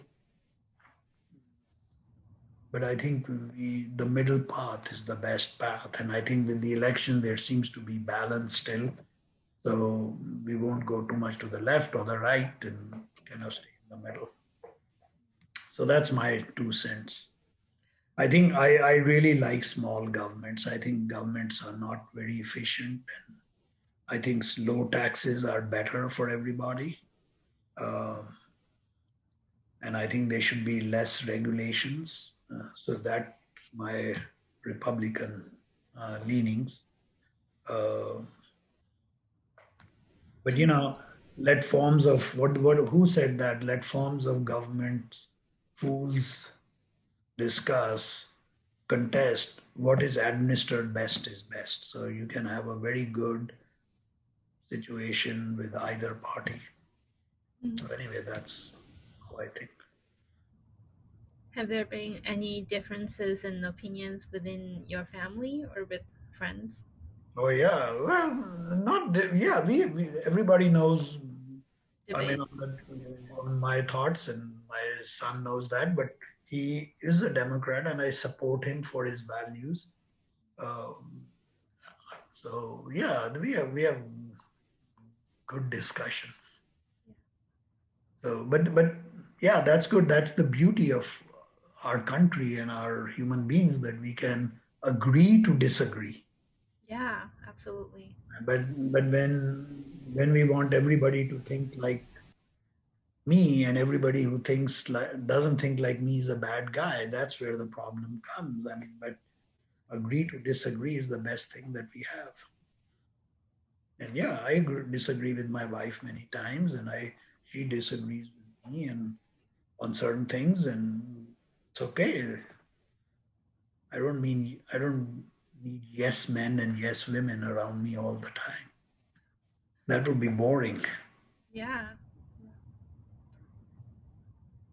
the middle path is the best path, and I think with the election there seems to be balance still. So we won't go too much to the left or the right, and kind of stay in the middle. So that's my 2 cents. I really like small governments. I think governments are not very efficient. I think low taxes are better for everybody. Um, and I think there should be less regulations. So that's my Republican leanings. Uh, but Um, let forms of what who said that? Let forms of government fools discuss, contest what is administered best is best. So you can have a very good situation with either party. mm. So anyway, that's how I think. Have there been any differences in opinions within your family or with friends? Oh yeah, well, not yeah. We everybody knows. I mean, Debate? on my thoughts, and my son knows that. But he is a Democrat, and I support him for his values. Um, so yeah, we have good discussions. So, but yeah, that's good. That's the beauty of our country and our human beings that we can agree to disagree. Yeah, absolutely. But when we want everybody to think like me and everybody who thinks like doesn't think like me is a bad guy, that's where the problem comes. I mean, but agree to disagree is the best thing that we have. And yeah, disagree with my wife many times, and I she disagrees with me and on certain things, and it's okay. I don't need yes men and yes women around me all the time. That would be boring. Yeah,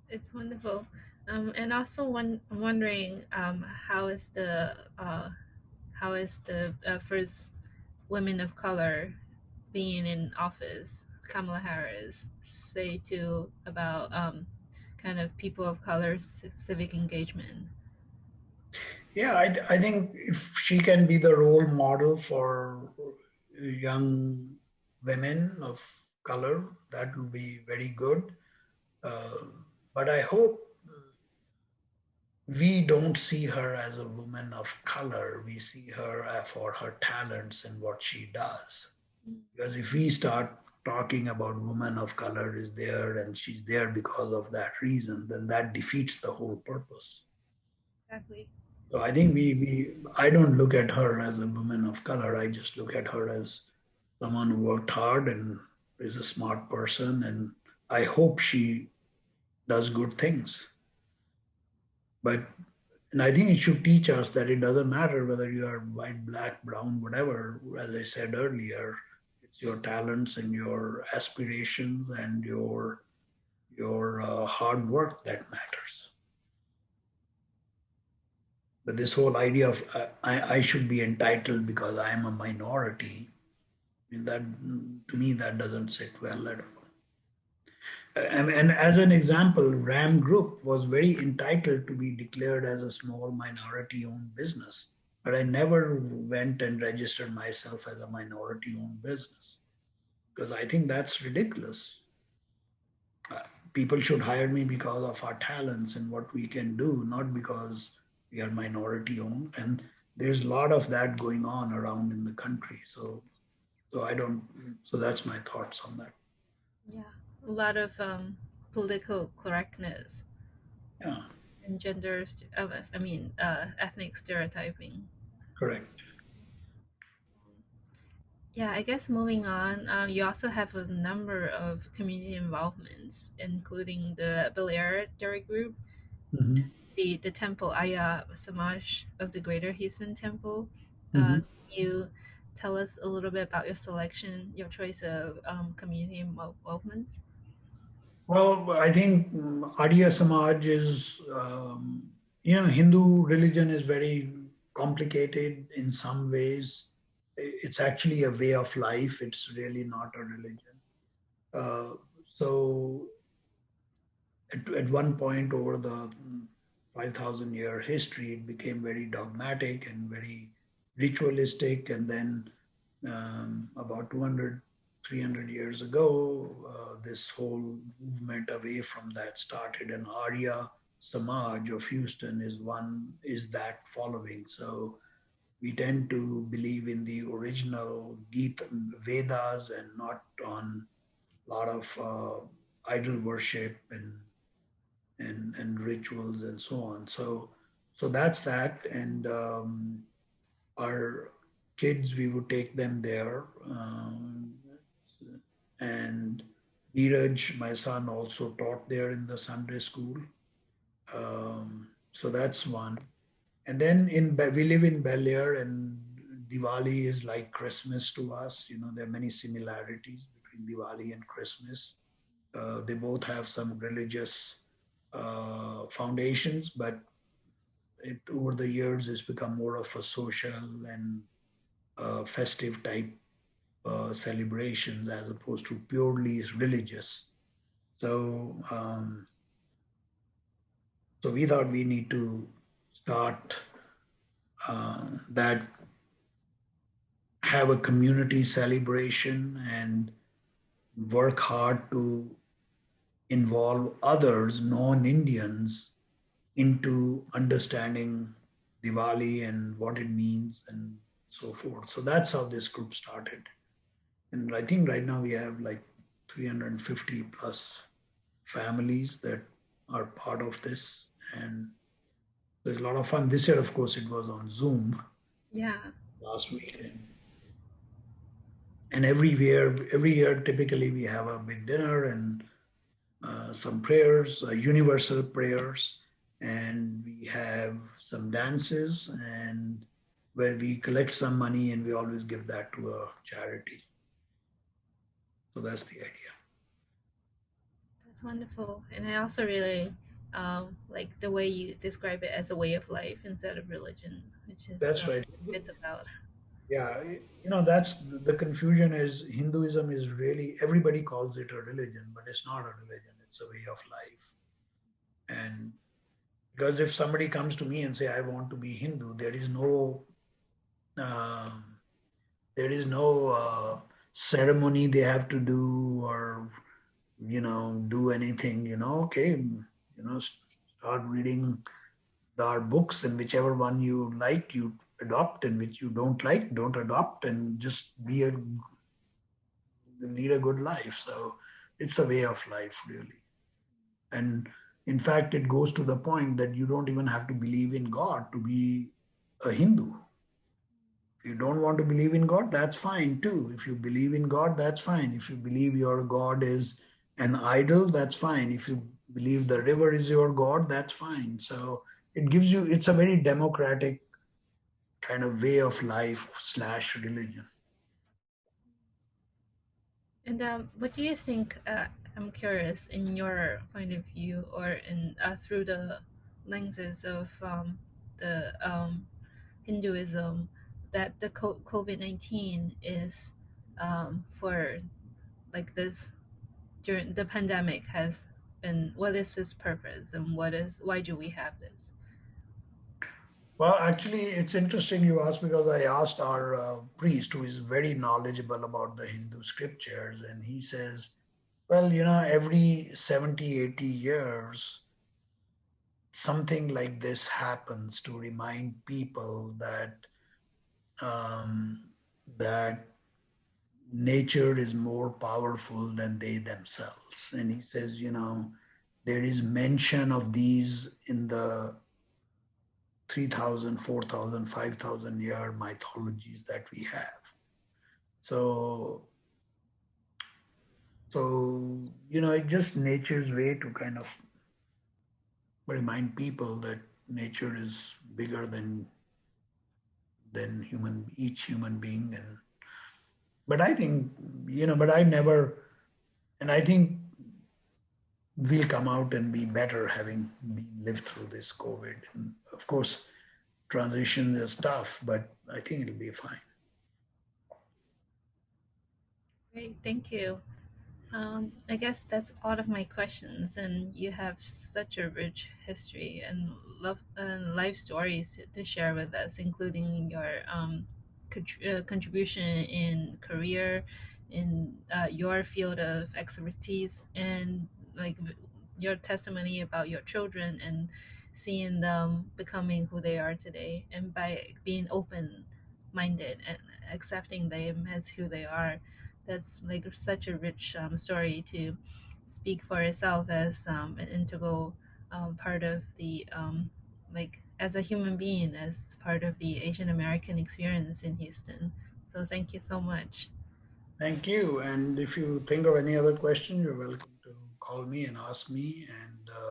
it's wonderful. And also wondering how is the first women of color being in office, Kamala Harris, say to about kind of people of color civic engagement. Yeah, I think if she can be the role model for young women of color, that will be very good. Uh, but I hope we don't see her as a woman of color. We see her for her talents and what she does. Because if we start talking about woman of color is there and she's there because of that reason, then that defeats the whole purpose. Exactly. So I think I don't look at her as a woman of color. I just look at her as someone who worked hard and is a smart person. And I hope she does good things. But and I think it should teach us that it doesn't matter whether you are white, black, brown, whatever. As I said earlier, it's your talents and your aspirations and your hard work that matters. But this whole idea of I should be entitled because I am a minority, I mean, that to me that doesn't sit well at all. And as an example, Ram Group was very entitled to be declared as a small minority-owned business, but I never went and registered myself as a minority-owned business because I think that's ridiculous. Uh, People should hire me because of our talents and what we can do, not because we are minority-owned. And there's a lot of that going on around in the country. So I don't. So that's my thoughts on that. Yeah, a lot of political correctness Yeah, and ethnic stereotyping. correct. Yeah, I guess moving on, you also have a number of community involvements, including the Belair Dairy Group, Mhm. the temple Arya Samaj of the Greater Houston Temple. Mhm. Can you tell us a little bit about your selection, your choice of community involvements? Well, I think Arya Samaj is, Hindu religion is very complicated in some ways. It's actually a way of life. It's really not a religion. Uh, so at one point over the 5,000 year history, it became very dogmatic and very ritualistic. And then about 200, 300 years ago, this whole movement away from that started. And Arya Samaj of Houston is that following. So we tend to believe in the original Gita, Vedas, and not on a lot of idol worship and rituals and so on. So that's that. And our kids, we would take them there. And Neeraj, my son, also taught there in the Sunday school. So that's one. And then we live in Bel Air, and Diwali is like Christmas to us. You know, there are many similarities between Diwali and Christmas. They both have some religious foundations, but over the years, it's become more of a social and festive type celebrations as opposed to purely religious. So, so we thought we need to start that have a community celebration and work hard to involve others, non-Indians, into understanding Diwali and what it means and so forth. So that's how this group started. And I think right now we have like 350 plus families that are part of this. And there's a lot of fun. This year, of course, it was on Zoom Yeah. last weekend. And every year, typically we have a big dinner and some prayers, universal prayers, and we have some dances and where we collect some money and we always give that to a charity. So that's the idea. That's wonderful. And I also really like the way you describe it as a way of life instead of religion, which is That's right. it's about. Yeah, that's the confusion is Hinduism is really everybody calls it a religion, but it's not a religion. It's a way of life. And because if somebody comes to me and say I want to be Hindu, um, there is no ceremony they have to do or do anything. Okay, start reading our books and whichever one you like, you adopt, and which you don't like, don't adopt, and just lead a good life. So it's a way of life, really. And in fact, it goes to the point that you don't even have to believe in God to be a Hindu. If you don't want to believe in God, that's fine too. If you believe in God, that's fine. If you believe your God is an idol, that's fine. If you believe the river is your God, that's fine. So it's a very democratic kind of way of life slash religion. And what do you think? I'm curious, in your point of view, or in through the lenses of the Hinduism, that the COVID-19 is for like this during the pandemic has been. What is its purpose, and why do we have this? Well, actually, it's interesting you asked because I asked our priest, who is very knowledgeable about the Hindu scriptures, and he says, well, every 70, 80 years, something like this happens to remind people um, that nature is more powerful than they themselves. And he says, there is mention of these in the 3,000, 4,000, 5,000 year mythologies that we have. So, it's just nature's way to kind of remind people that nature is bigger than each human being. And but I think, but I never, and I think we'll come out and be better having lived through this COVID. And of course, transition is tough, but I think it'll be fine. Great, thank you. I guess that's all of my questions, and you have such a rich history and love and life stories to share with us, including your contribution in career, in your field of expertise, and like your testimony about your children and seeing them becoming who they are today, and by being open minded and accepting them as who they are. That's like such a rich story to speak for itself as an integral part of the like as a human being, as part of the Asian American experience in Houston. So thank you so much. Thank you. And if you think of any other question, you're welcome to call me and ask me. And